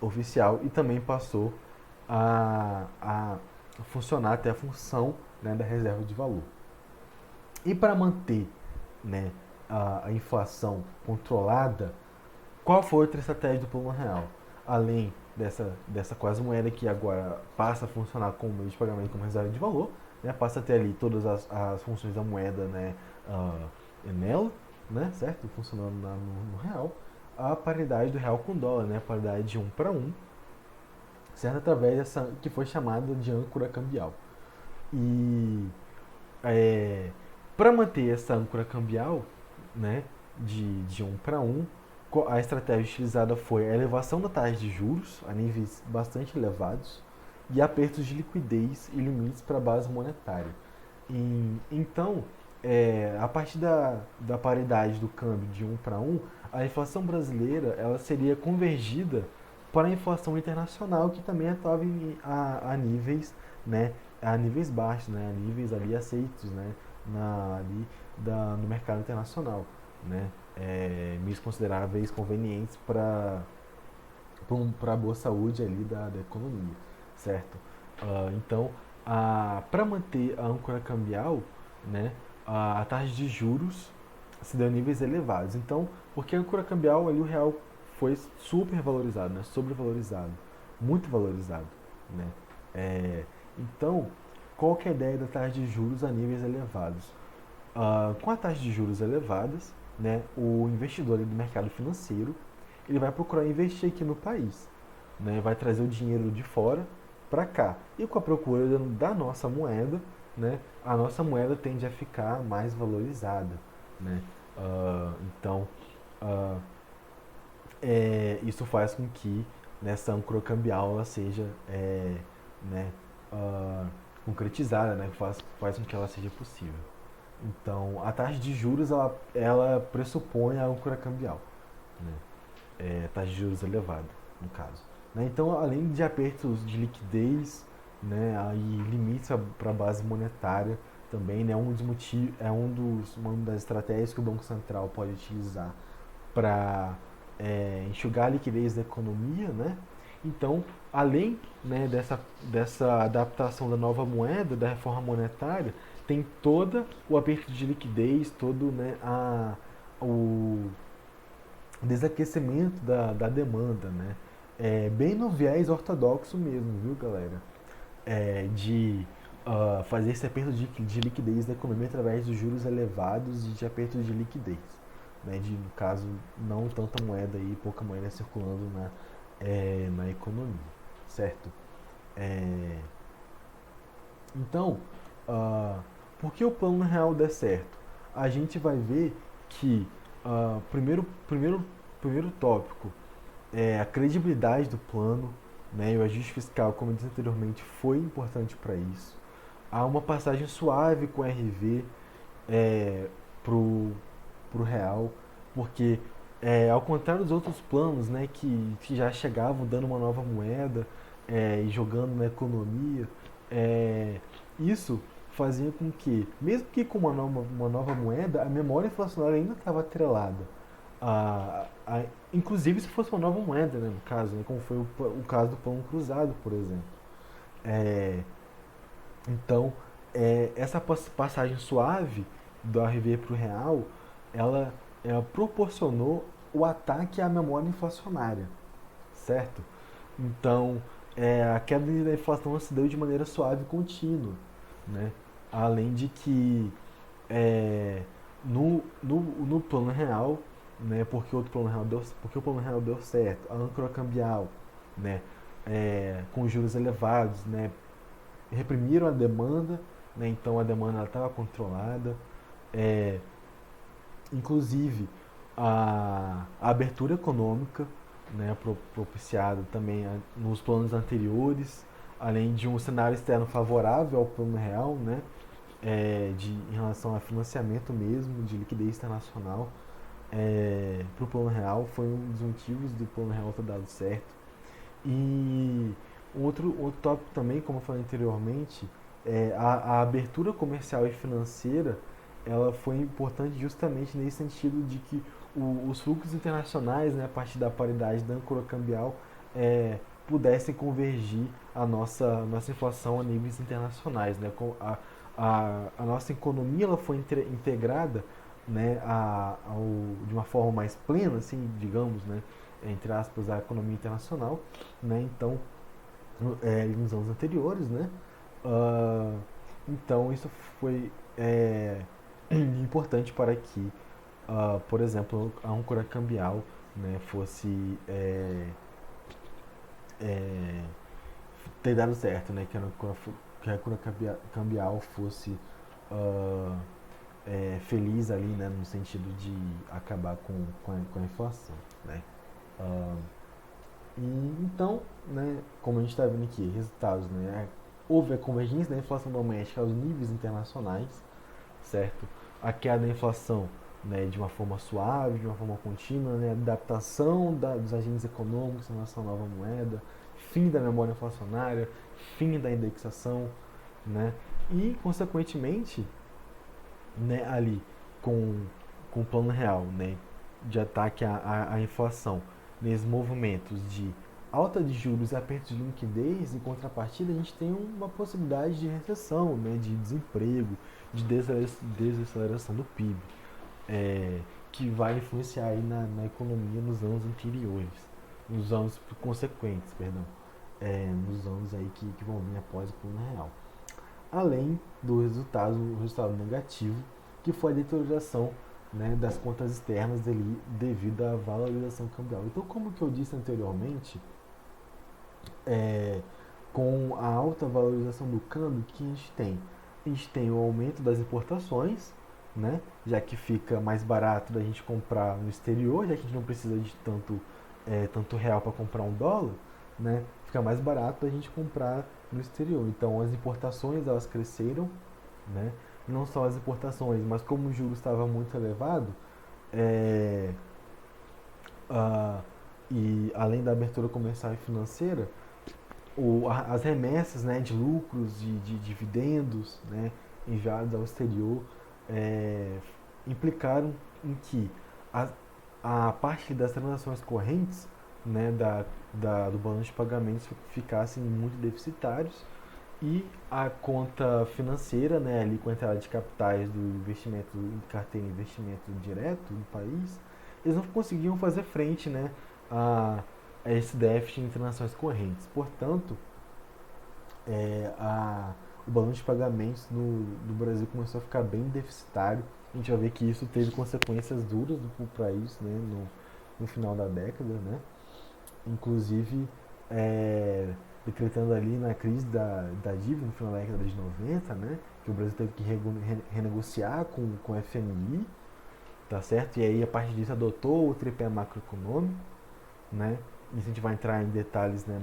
oficial e também passou a funcionar até a função, né, da reserva de valor. E para manter, né, a inflação controlada, qual foi outra estratégia do plano real? Além dessa quase moeda que agora passa a funcionar como meio de pagamento, como reserva de valor, né, passa a ter ali todas as funções da moeda, né, nela, né, certo? Funcionando no real. A paridade do real com dólar, né, a paridade de 1 para 1, certo? Através dessa que foi chamada de âncora cambial. E para manter essa âncora cambial, né, de 1 para 1, a estratégia utilizada foi a elevação da taxa de juros a níveis bastante elevados e apertos de liquidez e limites para a base monetária. Então, a partir da paridade do câmbio de 1 para 1, a inflação brasileira ela seria convergida para a inflação internacional, que também atuava a níveis, né, a níveis baixos, né, a níveis ali aceitos, né, no mercado internacional, né, meios consideráveis convenientes para a boa saúde ali da economia, certo? Então, para manter a âncora cambial, né, a taxa de juros se deu a níveis elevados. Então, porque a âncora cambial ali o real foi super valorizado, né, sobrevalorizado, muito valorizado, né? Então, qual que é a ideia da taxa de juros a níveis elevados? Com a taxa de juros elevadas, né, o investidor do mercado financeiro ele vai procurar investir aqui no país, né, vai trazer o dinheiro de fora para cá. E com a procura da nossa moeda, né, a nossa moeda tende a ficar mais valorizada, né? Então, isso faz com que nessa âncora cambial ela seja né, concretizada, né, faz com que ela seja possível. Então, a taxa de juros ela pressupõe a âncora cambial, né? Taxa de juros elevada, no caso. Né? Então, além de apertos de liquidez, né, e limites para a base monetária, também, né, uma das estratégias que o Banco Central pode utilizar para enxugar a liquidez da economia, né? Então, além, né, dessa adaptação da nova moeda, da reforma monetária, tem todo o aperto de liquidez, todo, né, o desaquecimento da demanda, né? Bem no viés ortodoxo mesmo, viu, galera? De fazer esse aperto de liquidez da economia através dos juros elevados e de aperto de liquidez, né? No caso, não tanta moeda e pouca moeda circulando na economia, certo? É, então, uh, por que o plano real der certo? A gente vai ver que, primeiro tópico, a credibilidade do plano, né, e o ajuste fiscal, como eu disse anteriormente, foi importante para isso. Há uma passagem suave com o RV pro real, porque ao contrário dos outros planos, né, que já chegavam dando uma nova moeda e jogando na economia, é, isso fazia com que, mesmo que com uma nova moeda, a memória inflacionária ainda estava atrelada. Inclusive se fosse uma nova moeda, né, no caso, né, como foi o caso do plano cruzado, por exemplo. É, então, essa passagem suave do RV para o real, ela proporcionou o ataque à memória inflacionária, certo? Então, a queda da inflação se deu de maneira suave e contínua, né? Além de que é, no plano real, né, porque o plano real deu certo, a âncora cambial, né, com juros elevados, né, reprimiram a demanda, né, então a demanda estava controlada, é, inclusive a abertura econômica, né, propiciada também nos planos anteriores, além de um cenário externo favorável ao plano real, né, em relação a financiamento mesmo, de liquidez internacional, para o plano real, foi um dos motivos do plano real ter dado certo. E outro tópico também, como eu falei anteriormente, a abertura comercial e financeira, ela foi importante justamente nesse sentido de que os fluxos internacionais, né, a partir da paridade da âncora cambial, pudessem convergir nossa inflação a níveis internacionais, né? A nossa economia ela foi integrada, né, de uma forma mais plena, assim, digamos, né, entre aspas, a economia internacional, né? Então, nos anos anteriores, né? Uh, então isso foi importante para que, por exemplo, a âncora cambial, né, fosse é, ter dado certo, né? Que a âncora cambial fosse uh, feliz ali, né, no sentido de acabar com a inflação, né? Uh, então, né, como a gente está vendo aqui, resultados, né, houve a convergência da inflação doméstica aos níveis internacionais, certo? A queda da inflação, né, de uma forma suave, de uma forma contínua, né, adaptação dos agentes econômicos em relação à nova moeda, fim da memória inflacionária, fim da indexação, né, e consequentemente, né, ali com o plano real, né, de ataque à inflação, nesses movimentos de alta de juros e apertos de liquidez, em contrapartida, a gente tem uma possibilidade de recessão, né, de desemprego, de desaceleração do PIB, que vai influenciar aí na economia nos anos anteriores, nos anos consequentes, perdão, nos anos aí que vão vir após o plano real. Além do resultado negativo, que foi a deterioração, né, das contas externas devido à valorização cambial. Então, como que eu disse anteriormente, com a alta valorização do câmbio, que a gente tem? A gente tem o aumento das importações, né, já que fica mais barato da gente comprar no exterior, já que a gente não precisa de tanto real para comprar um dólar, né, fica mais barato da gente comprar no exterior. Então, as importações elas cresceram, né, não só as importações, mas como o juros estava muito elevado, é, uh, e além da abertura comercial e financeira, as remessas, né, de lucros, de dividendos, né, enviados ao exterior implicaram em que a, a parte das transações correntes, né, do balanço de pagamentos ficassem muito deficitários e a conta financeira, né, ali com a entrada de capitais do investimento, de carteira de investimento direto do país, eles não conseguiam fazer frente, né, esse déficit em transações correntes. Portanto, o balanço de pagamentos do Brasil começou a ficar bem deficitário. A gente vai ver que isso teve consequências duras para o país, né, no final da década, né? Inclusive, decretando ali na crise da dívida no final da década de 90, né, que o Brasil teve que renegociar com o FMI, tá certo? E aí, a partir disso, adotou o tripé macroeconômico, né? Isso a gente vai entrar em detalhes, né,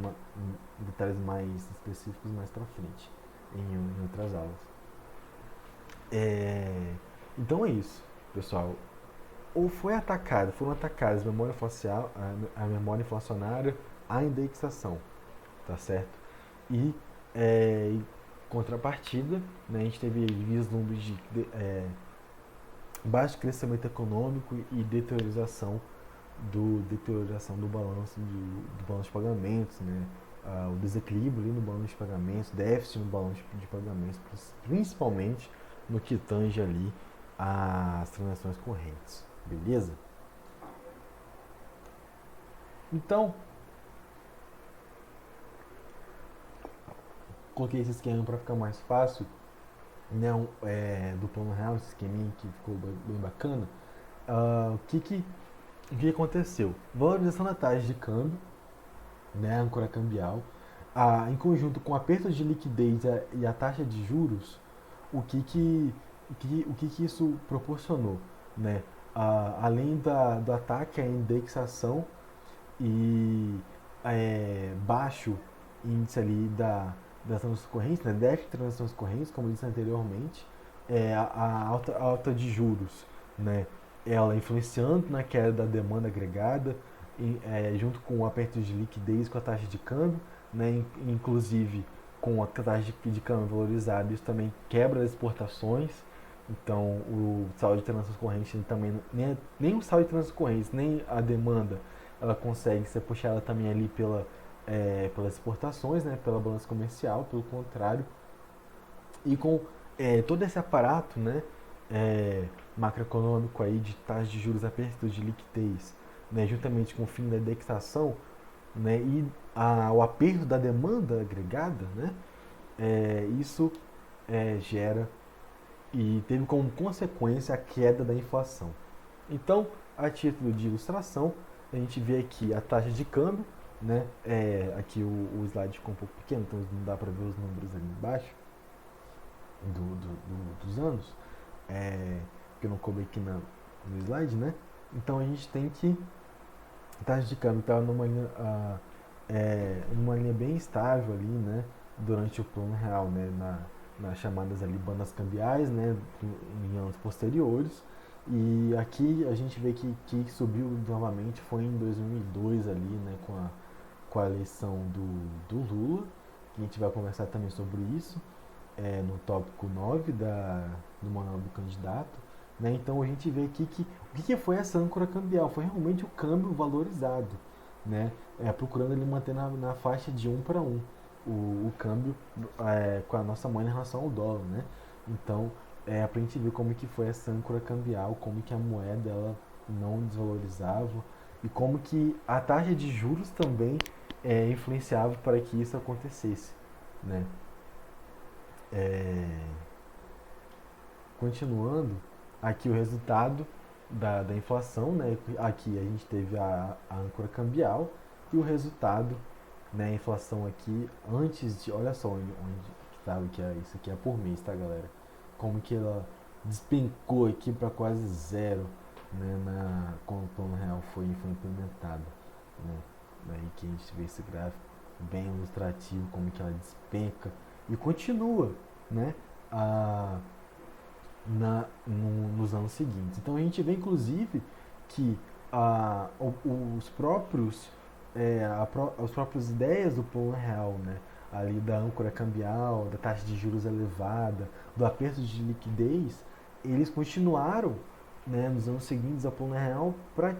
em detalhes mais específicos mais para frente, em outras aulas. Então é isso, pessoal. Ou foram atacadas a memória facial, a memória inflacionária, a indexação, tá certo? E em contrapartida, né, a gente teve vislumbres de baixo crescimento econômico e deterioração do balanço de pagamentos, né? O desequilíbrio ali no balanço de pagamentos, déficit no balanço de pagamentos, principalmente no que tange ali as transações correntes, beleza? Então, coloquei esse esquema para ficar mais fácil, né? Do plano real, esse esqueminha que ficou bem bacana. O que aconteceu? Valorização da taxa de câmbio, né, âncora cambial, em conjunto com apertos de liquidez e a taxa de juros, o que isso proporcionou, né? Além do ataque à indexação e baixo índice ali das transações correntes, né, déficit de transações correntes, como eu disse anteriormente, a alta de juros, né, ela influenciando na queda da demanda agregada, junto com o aperto de liquidez com a taxa de câmbio, né, inclusive com a taxa de câmbio valorizada, isso também quebra as exportações. Então, o saldo de transações correntes também, nem o saldo de transações correntes, nem a demanda, ela consegue ser puxada também ali pelas exportações, né, pela balança comercial, pelo contrário. E com todo esse aparato, né, macroeconômico aí de taxas de juros apertos de liquidez, né, juntamente com o fim da indexação, né, e o aperto da demanda agregada, né, isso gera e teve como consequência a queda da inflação. Então, a título de ilustração, a gente vê aqui a taxa de câmbio, né? Aqui o slide ficou um pouco pequeno, então não dá para ver os números ali embaixo dos anos, porque não coube aqui no slide, né? Então a gente tem que a taxa de câmbio estava numa linha bem estável ali, né? Durante o plano real, né? Nas chamadas ali bandas cambiais, né, em anos posteriores. E aqui a gente vê que subiu novamente foi em 2002 ali, né, com a eleição do Lula, que a gente vai conversar também sobre isso, no tópico 9 do manual do candidato. Né? Então a gente vê aqui o que foi essa âncora cambial? Foi realmente o câmbio valorizado, né? Procurando ele manter na faixa de 1 para 1 o câmbio com a nossa moeda em relação ao dólar, né? Então, pra gente ver como que foi essa âncora cambial, como que a moeda ela não desvalorizava e como que a taxa de juros também influenciava para que isso acontecesse, né? Continuando, aqui o resultado da inflação, né? Aqui a gente teve a âncora cambial e o resultado, né, a inflação aqui antes de, olha só onde estava, isso aqui é por mês, tá, galera? Como que ela despencou aqui para quase zero, né, quando o plano real foi implementado, né? Daí que a gente vê esse gráfico bem ilustrativo, como que ela despenca e continua, né, nos anos seguintes. Então a gente vê inclusive que os próprios as próprias ideias do plano real, né, ali da âncora cambial, da taxa de juros elevada, do aperto de liquidez, eles continuaram, né, nos anos seguintes ao plano real para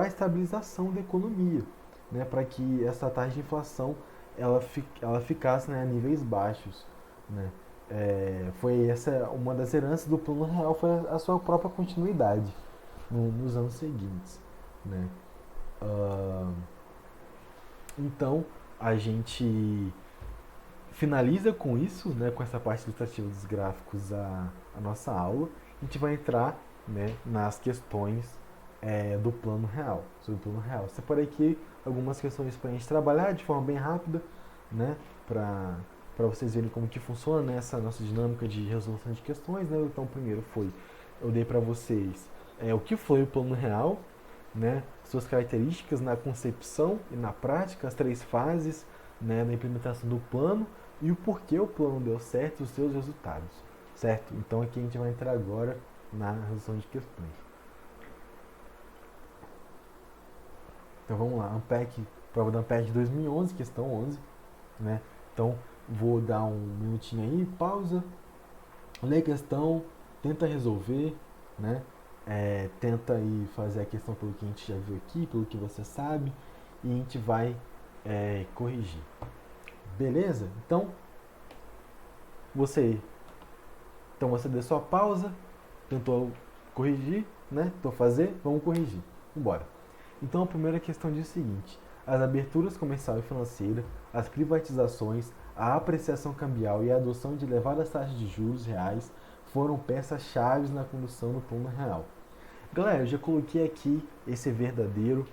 a estabilização da economia, né, para que essa taxa de inflação ela ficasse, né, a níveis baixos, né. Foi essa uma das heranças do plano real, foi a sua própria continuidade nos anos seguintes, né. Então a gente finaliza com isso, né, com essa parte ilustrativa dos gráficos, a nossa aula. A gente vai entrar, né, nas questões do plano real, sobre o plano real. Separei aqui algumas questões para a gente trabalhar de forma bem rápida, né, para vocês verem como que funciona, né, essa nossa dinâmica de resolução de questões, né. Então, primeiro eu dei para vocês o que foi o plano real, né, suas características na concepção e na prática, as 3 fases, né, da implementação do plano e o porquê o plano deu certo e os seus resultados, certo? Então aqui a gente vai entrar agora na resolução de questões. Então vamos lá, prova da Ampere de 2011, questão 11, né? Então vou dar um minutinho aí, pausa, lê a questão, tenta resolver, né? Tenta aí fazer a questão pelo que a gente já viu aqui, pelo que você sabe, e a gente vai corrigir. Beleza? Então você deu sua pausa, tentou corrigir, né? Tentou fazer, vamos corrigir. Vambora. Então a primeira questão diz o seguinte: as aberturas comercial e financeira, as privatizações, a apreciação cambial e a adoção de elevadas taxas de juros reais foram peças-chave na condução do plano real. Galera, eu já coloquei aqui esse verdadeiro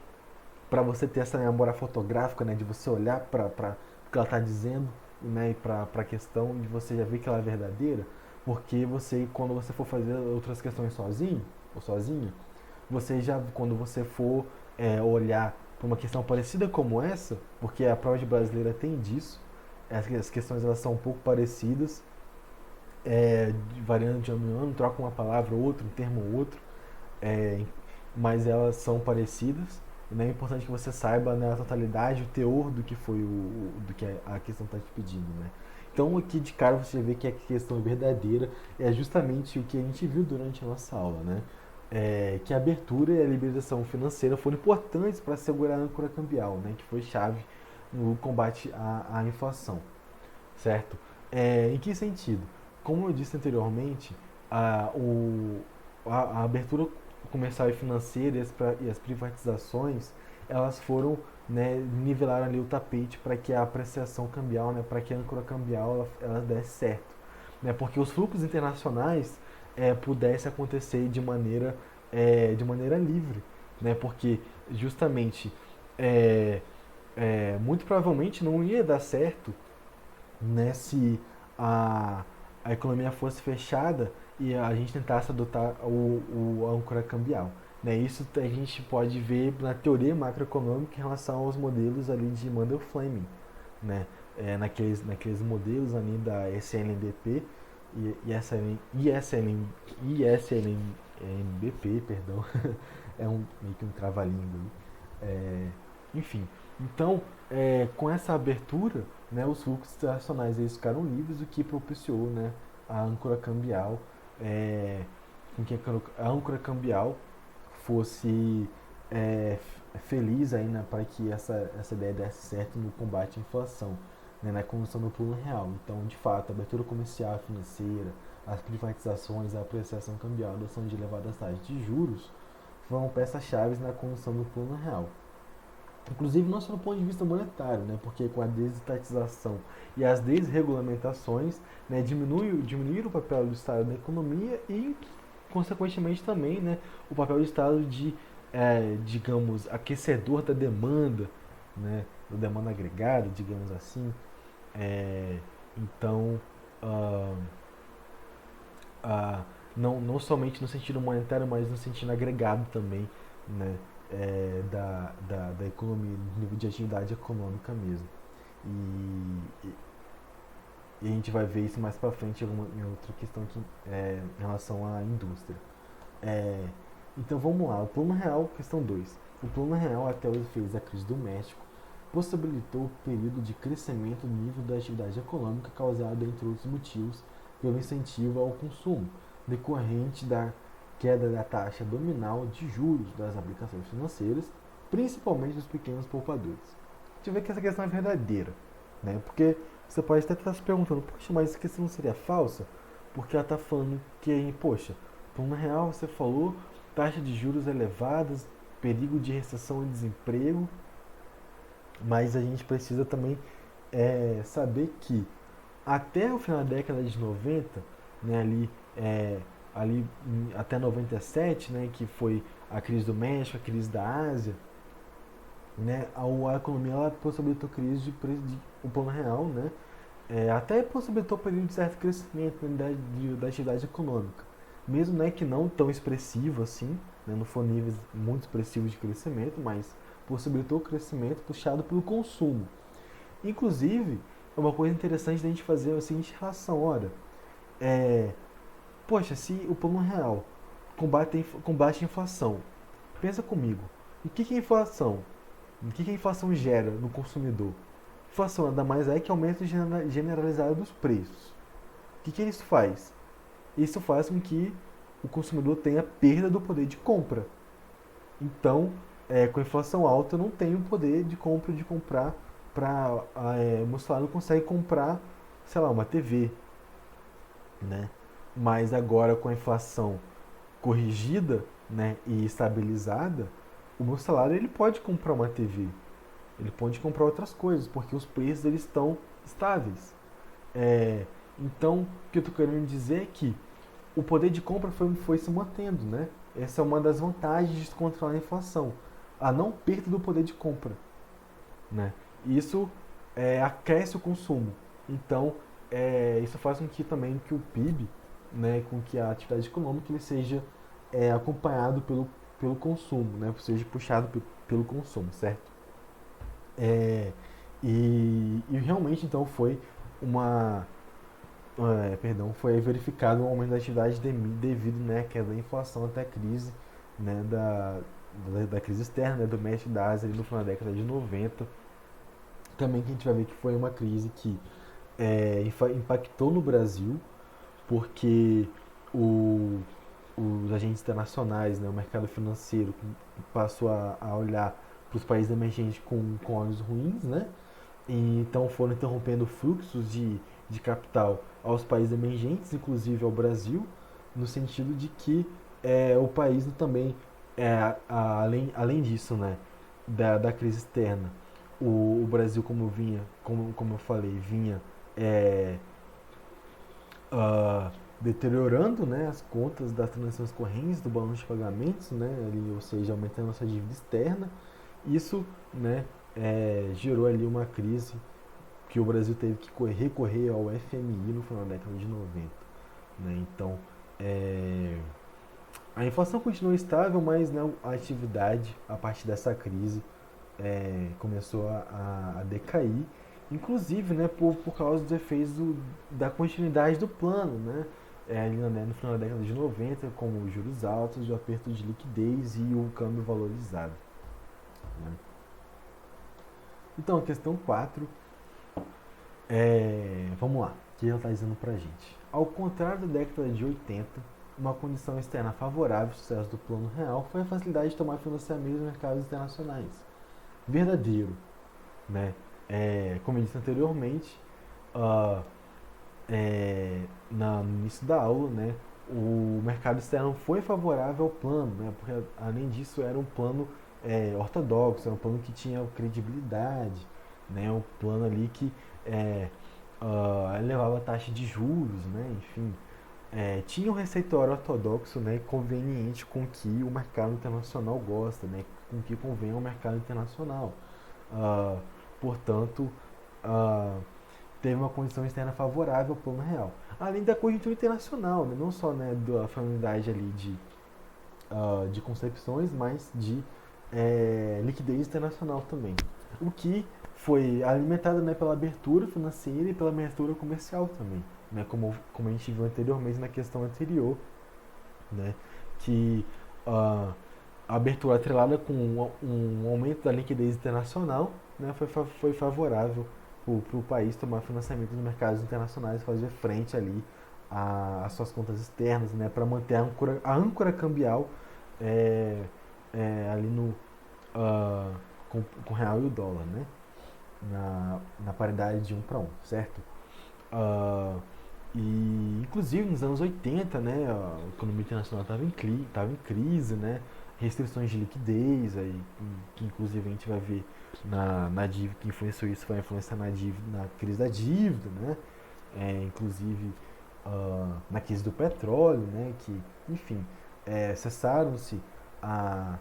para você ter essa memória fotográfica, né, de você olhar para o que ela está dizendo, né, e para a questão, e você já vê que ela é verdadeira, porque você, quando você for fazer outras questões sozinho ou sozinha, você já, quando você for olhar para uma questão parecida como essa, porque a prova de brasileira tem disso, as questões elas são um pouco parecidas, variando de ano em ano, troca uma palavra ou outra, um termo ou outro, mas elas são parecidas, né? É importante que você saiba, né, a totalidade, o teor do que foi do que a questão está te pedindo, né? Então aqui de cara você já vê que a questão verdadeira é justamente o que a gente viu durante a nossa aula, né? Que a abertura e a liberalização financeira foram importantes para assegurar a âncora cambial, né? Que foi chave no combate à inflação, certo? Em que sentido? Como eu disse anteriormente, a abertura comercial e financeira e as privatizações, elas foram, né, nivelar ali o tapete para que a apreciação cambial, né, para que a âncora cambial ela desse certo, né, porque os fluxos internacionais pudessem acontecer de maneira livre, né, porque justamente muito provavelmente não ia dar certo, né, se a economia fosse fechada e a gente tentasse adotar a âncora cambial. Né? Isso a gente pode ver na teoria macroeconômica em relação aos modelos ali de Mendel-Fleming, né? Naqueles modelos ali da SLNBP e ISLNBP, perdão, meio que um trava-língua. Enfim, então, com essa abertura, né, os fluxos internacionais eles ficaram livres, o que propiciou, né, a âncora cambial, com que a âncora cambial fosse feliz aí, né, para que essa ideia desse certo no combate à inflação, né, na condução do plano real. Então, de fato, a abertura comercial e financeira, as privatizações, a apreciação cambial, a adoção de elevadas taxas de juros foram peças-chave na condução do plano real. Inclusive não só do ponto de vista monetário, né, porque com a desestatização e as desregulamentações, né, diminuir o papel do Estado na economia e, consequentemente, também, né, o papel do Estado de, digamos, aquecedor da demanda, né, da demanda agregada, digamos assim. Então, não somente no sentido monetário, mas no sentido agregado também, né, da economia, do nível de atividade econômica mesmo. E a gente vai ver isso mais pra frente em outra questão aqui, em relação à indústria. Então vamos lá, o plano real, questão 2. O plano real, até os efeitos da crise do México, possibilitou o período de crescimento do nível da atividade econômica causado, entre outros motivos, pelo incentivo ao consumo, decorrente da queda da taxa nominal de juros das aplicações financeiras, principalmente dos pequenos poupadores. Deixa eu ver que essa questão é verdadeira, né? Porque você pode até estar se perguntando, poxa, mas essa questão não seria falsa? Porque ela está falando que, poxa, plano real você falou, taxa de juros elevadas, perigo de recessão e desemprego, mas a gente precisa também saber que até o final da década de 90, né, até 97, né, que foi a crise do México, a crise da Ásia, né, a economia ela possibilitou crise de preço o plano real, né, até possibilitou um período de certo crescimento, né, da atividade econômica, mesmo, né, que não tão expressivo assim, né, não foram níveis muito expressivos de crescimento, mas possibilitou o crescimento puxado pelo consumo. Inclusive, é uma coisa interessante da gente fazer a seguinte relação, olha, é, poxa, se o plano real combate a inflação, pensa comigo, o que é inflação? O que a inflação gera no consumidor? Inflação nada mais é que aumento generalizado dos preços. O que isso faz? Isso faz com que o consumidor tenha perda do poder de compra. Então, com a inflação alta, não tem o poder de compra de comprar para o meu salário não consegue comprar, sei lá, uma TV, né? Mas agora com a inflação corrigida, né, e estabilizada, o meu salário ele pode comprar uma TV, ele pode comprar outras coisas, porque os preços eles estão estáveis. É, então, o que eu estou querendo dizer é que o poder de compra foi se mantendo, né? Essa é uma das vantagens de controlar a inflação, a não perda do poder de compra, né? Isso aquece o consumo. Então, isso faz com que também que o PIB, né, com que a atividade econômica ele seja acompanhado pelo consumo, né, seja puxado pelo consumo, certo? É, e realmente então foi uma foi verificado um aumento da atividade devido, né, à queda da inflação até a crise, né, da crise externa, né, do México e da Ásia ali no final da década de 90. Também que a gente vai ver que foi uma crise que impactou no Brasil, porque o, os agentes internacionais, né, o mercado financeiro passou a olhar para os países emergentes com olhos ruins, né? E então foram interrompendo fluxos de capital aos países emergentes, inclusive ao Brasil, no sentido de que o país também, além disso, né, da crise externa, o Brasil, como eu falei, vinha é, ah, deteriorando, né, as contas das transações correntes do balanço de pagamentos, né, ali, ou seja, aumentando a nossa dívida externa. Isso, né, gerou ali uma crise que o Brasil teve que recorrer ao FMI no final da década de 90. Né? Então, a inflação continua estável, mas, né, a atividade, a partir dessa crise, começou a decair, inclusive, né, por causa dos efeitos da continuidade do plano, né, ali, né, no final da década de 90, como os juros altos, o aperto de liquidez e o câmbio valorizado. Né. Então, a questão 4, vamos lá, o que ela está dizendo para a gente? Ao contrário da década de 80, uma condição externa favorável ao sucesso do plano real foi a facilidade de tomar financiamento nos mercados internacionais. Verdadeiro, né? Como eu disse anteriormente, uh, no início da aula, né, o mercado externo foi favorável ao plano, né, porque além disso era um plano ortodoxo, era um plano que tinha credibilidade, né, um plano ali que elevava a taxa de juros, né, enfim, tinha um receituário ortodoxo, né, conveniente com que o mercado internacional gosta, né, com que convém ao mercado internacional. Uh, portanto, uh, teve uma condição externa favorável ao plano real. Além da conjuntura internacional, né, não só, né, da familiaridade ali de concepções, mas de liquidez internacional também. O que foi alimentado, né, pela abertura financeira e pela abertura comercial também, né, como a gente viu anteriormente na questão anterior, né, que a abertura atrelada com um aumento da liquidez internacional, né, foi favorável para o país tomar financiamento nos mercados internacionais, fazer frente ali às suas contas externas, né, para manter a âncora cambial ali com o real e o dólar, né, na paridade de 1 para 1, certo? E inclusive nos anos 80, né, a economia internacional estava em crise, né, restrições de liquidez, aí, que inclusive a gente vai ver na dívida, que influenciou isso, vai influenciar na crise da dívida, né, inclusive na crise do petróleo, né, que, enfim, cessaram-se a,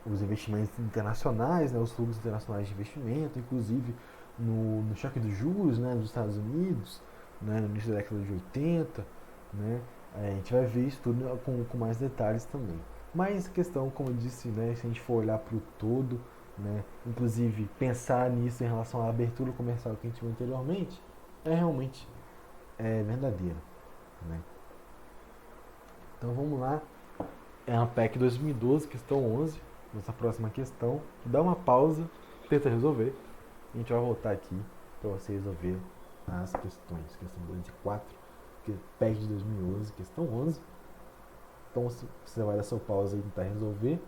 os investimentos internacionais, né, os fluxos internacionais de investimento, inclusive no choque dos juros, né, dos Estados Unidos, né, no início da década de 80, né, a gente vai ver isso tudo com mais detalhes também. Mas a questão, como eu disse, né, se a gente for olhar para o todo, né, inclusive pensar nisso em relação à abertura comercial que a gente viu anteriormente, realmente verdadeira. Né? Então vamos lá, é a PEC 2012, questão 11, nossa próxima questão. Dá uma pausa, tenta resolver. A gente vai voltar aqui para você resolver as questões. Questão 2 e 4, PEC de 2011, questão 11. Então você vai dar sua pausa e tentar resolver.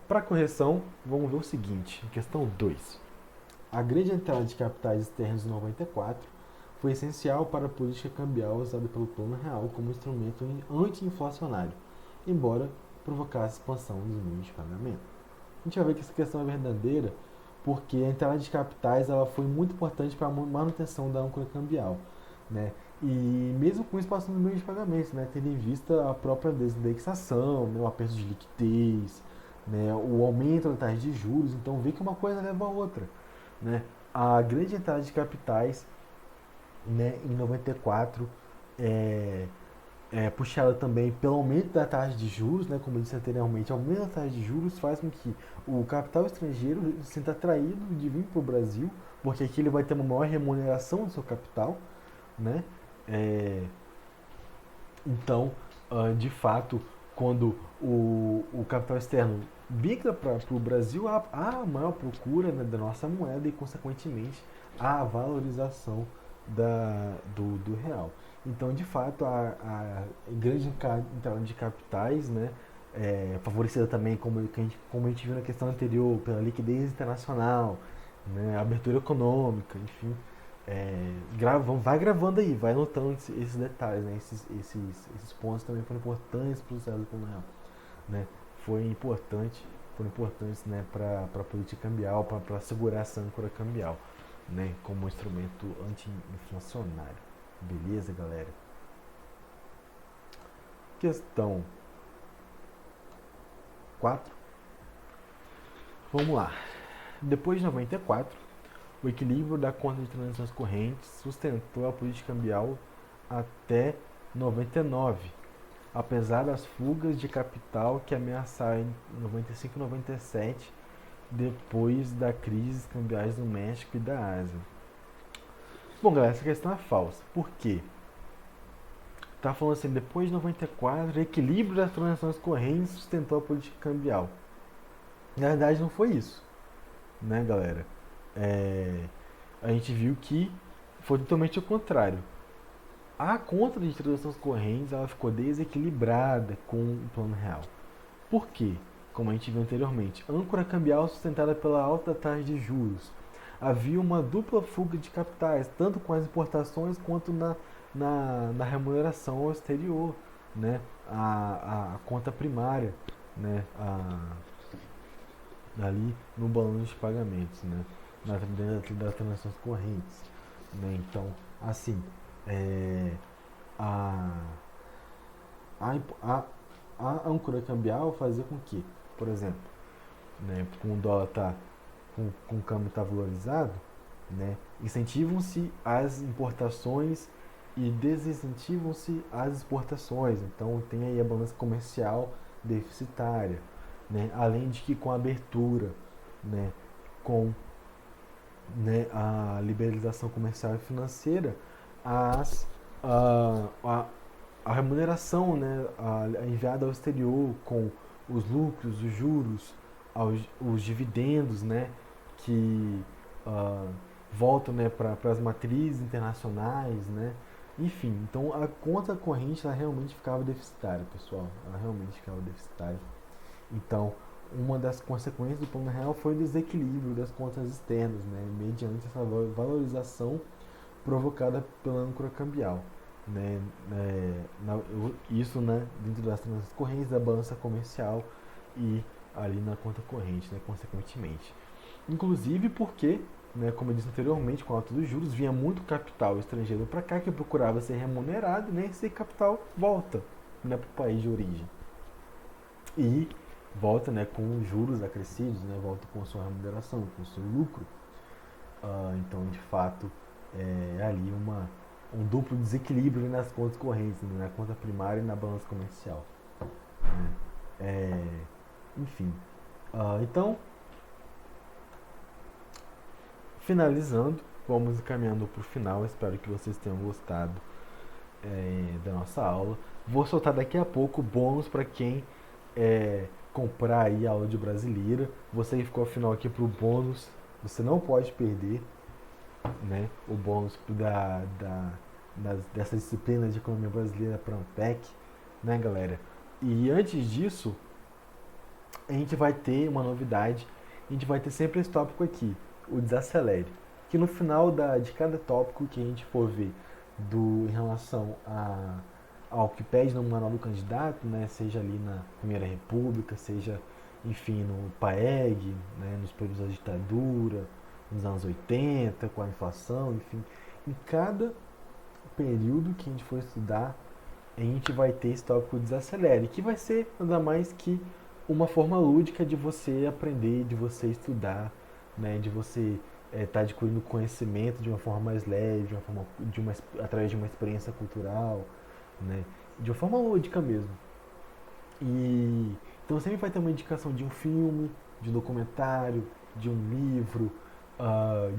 Para correção, vamos ver o seguinte, questão 2. A grande entrada de capitais externos em 94 foi essencial para a política cambial usada pelo Plano Real como instrumento anti-inflacionário, embora provocasse expansão dos meios de pagamento. A gente vai ver que essa questão é verdadeira porque a entrada de capitais ela foi muito importante para a manutenção da âncora cambial. Né? E mesmo com a expansão dos meios de pagamento, né? Tendo em vista a própria desindexação, né? O aperto de liquidez, né? O aumento da taxa de juros, então vê que uma coisa leva a outra. Né? A grande entrada de capitais, né, em 94 puxada também pelo aumento da taxa de juros, né, como eu disse anteriormente, o aumento da taxa de juros faz com que o capital estrangeiro se sinta atraído de vir para o Brasil, porque aqui ele vai ter uma maior remuneração do seu capital, né? Então, de fato, quando o capital externo migra para o Brasil, há maior procura, né, da nossa moeda e, consequentemente, a valorização do real. Então, de fato, a grande entrada de capitais, né, favorecida também, como a gente viu na questão anterior, pela liquidez internacional, né, abertura econômica, enfim, vai gravando aí, vai notando esses detalhes, né, esses pontos também foram importantes para o César do Plano Real, né, foram importantes, né, para a política cambial, para segurar essa âncora cambial, né, como um instrumento anti-inflacionário. Beleza, galera? Questão 4. Vamos lá. Depois de 94, o equilíbrio da conta de transações correntes sustentou a política cambial até 99, apesar das fugas de capital que ameaçaram em 95 e 97, depois da crise cambiais do México e da Ásia. Bom, galera, essa questão é falsa. Por quê? Tá falando assim, depois de 94, o equilíbrio das transações correntes sustentou a política cambial. Na verdade, não foi isso, né, galera? A gente viu que foi totalmente o contrário. A conta de transações correntes ela ficou desequilibrada com o Plano Real. Por quê? Como a gente viu anteriormente, âncora cambial sustentada pela alta taxa de juros. Havia uma dupla fuga de capitais, tanto com as importações quanto na remuneração ao exterior, né? A conta primária, né? Ali no balanço de pagamentos, né? Dentro das transações correntes, né? Então, assim, a, a, a âncora cambial fazia com que, por exemplo, né, com o dólar com o câmbio está valorizado, né, incentivam-se as importações e desincentivam-se as exportações. Então tem aí a balança comercial deficitária, né, além de que com a abertura, né, com, né, a liberalização comercial e financeira, a remuneração, né, enviada ao exterior com os lucros, os juros, os dividendos, né, que voltam, né, para as matrizes internacionais, né, enfim, então a conta corrente ela realmente ficava deficitária, pessoal, ela realmente ficava deficitária. Então, uma das consequências do Plano Real foi o desequilíbrio das contas externas, né, mediante essa valorização provocada pela âncora cambial. Né, isso, né, dentro das transações correntes, da balança comercial e ali na conta corrente, né, consequentemente. Inclusive porque né, como eu disse anteriormente, com a alta dos juros, vinha muito capital estrangeiro para cá que procurava ser remunerado, né, e esse capital volta, né, para o país de origem. E volta, né, com juros acrescidos, né, volta com a sua remuneração, com o seu lucro. Então, de fato, é ali um duplo desequilíbrio nas contas correntes, né, na conta primária e na balança comercial. Né? Enfim. Então, finalizando, vamos encaminhando para o final. Espero que vocês tenham gostado da nossa aula. Vou soltar daqui a pouco bônus para quem comprar aí a aula de brasileira. Você que ficou afinal aqui para o bônus, você não pode perder, né, o bônus dessa disciplina de economia brasileira para Ampec, né, galera? E antes disso, a gente vai ter uma novidade. A gente vai ter sempre esse tópico aqui, o desacelere, que no final de cada tópico que a gente for ver em relação ao que pede no manual do candidato, né, seja ali na Primeira República, seja, enfim, no PAEG, né, nos períodos da ditadura, nos anos 80, com a inflação, enfim, em cada período que a gente for estudar, a gente vai ter esse tópico desacelere, que vai ser nada mais que uma forma lúdica de você aprender, de você estudar, né, de você estar adquirindo conhecimento de uma forma mais leve, através de uma experiência cultural, né, de uma forma lúdica mesmo. E então sempre vai ter uma indicação de um filme, de um documentário, de um livro,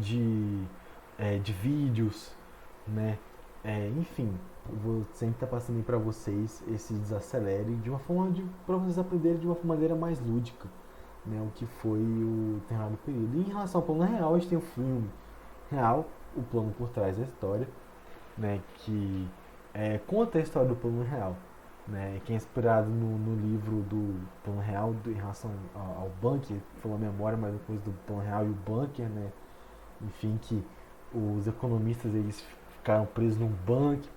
de vídeos, né? Enfim, eu vou sempre estar passando para vocês esse desacelere de uma forma para vocês aprenderem de uma maneira mais lúdica, né? O que foi o determinado período. E em relação ao plano real, a gente tem o filme real, o plano por trás da história, né? Que conta a história do plano real, né? Que é inspirado no livro do plano real em relação ao bunker, foi uma memória mais depois do plano real e o bunker, né? Enfim, que os economistas eles ficaram presos num bunker,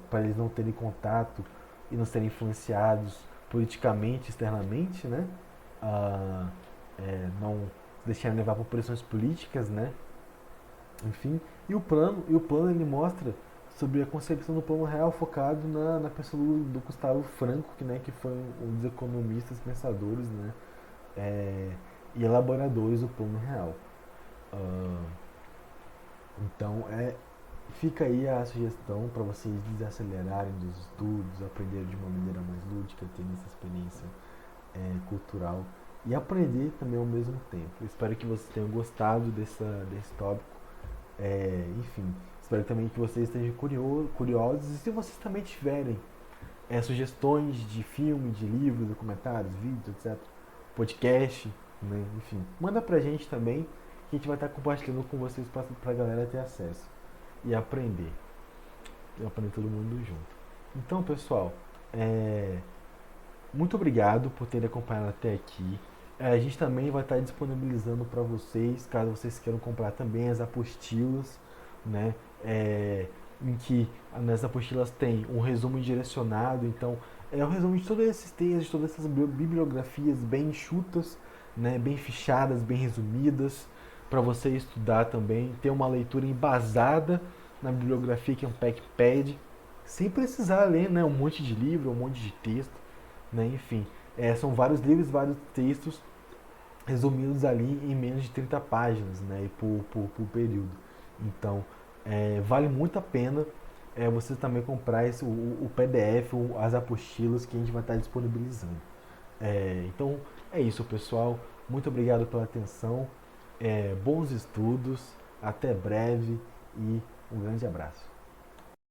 para eles não terem contato e não serem influenciados politicamente, externamente, né? Não se deixarem levar por pressões políticas, né? Enfim, e o plano ele mostra sobre a concepção do plano real focado na pessoa do Gustavo Franco, que foi um dos economistas pensadores, né? E elaboradores do plano real. Então, fica aí a sugestão para vocês desacelerarem dos estudos, aprenderem de uma maneira mais lúdica, terem essa experiência cultural e aprender também ao mesmo tempo. Eu espero que vocês tenham gostado desse tópico. Enfim, espero também que vocês estejam curiosos e se vocês também tiverem sugestões de filme, de livros, documentários, vídeos, etc., podcast, né? Enfim, manda pra gente também, que a gente vai estar compartilhando com vocês pra galera ter acesso e aprender. E aprender todo mundo junto. Então, pessoal, muito obrigado por terem acompanhado até aqui. A gente também vai estar disponibilizando para vocês, caso vocês queiram comprar também as apostilas, né? Em que nas apostilas tem um resumo direcionado, então é um resumo de todos esses textos, de todas essas bibliografias bem enxutas, né? Bem fichadas, bem resumidas, para você estudar também, ter uma leitura embasada na bibliografia que é um pack pad, sem precisar ler, né, um monte de livro, um monte de texto, né, enfim. São vários livros, vários textos resumidos ali em menos de 30 páginas, né, por período. Então, vale muito a pena você também comprar o PDF, as apostilas que a gente vai estar disponibilizando. Então, é isso, pessoal. Muito obrigado pela atenção. Bons estudos, até breve e um grande abraço.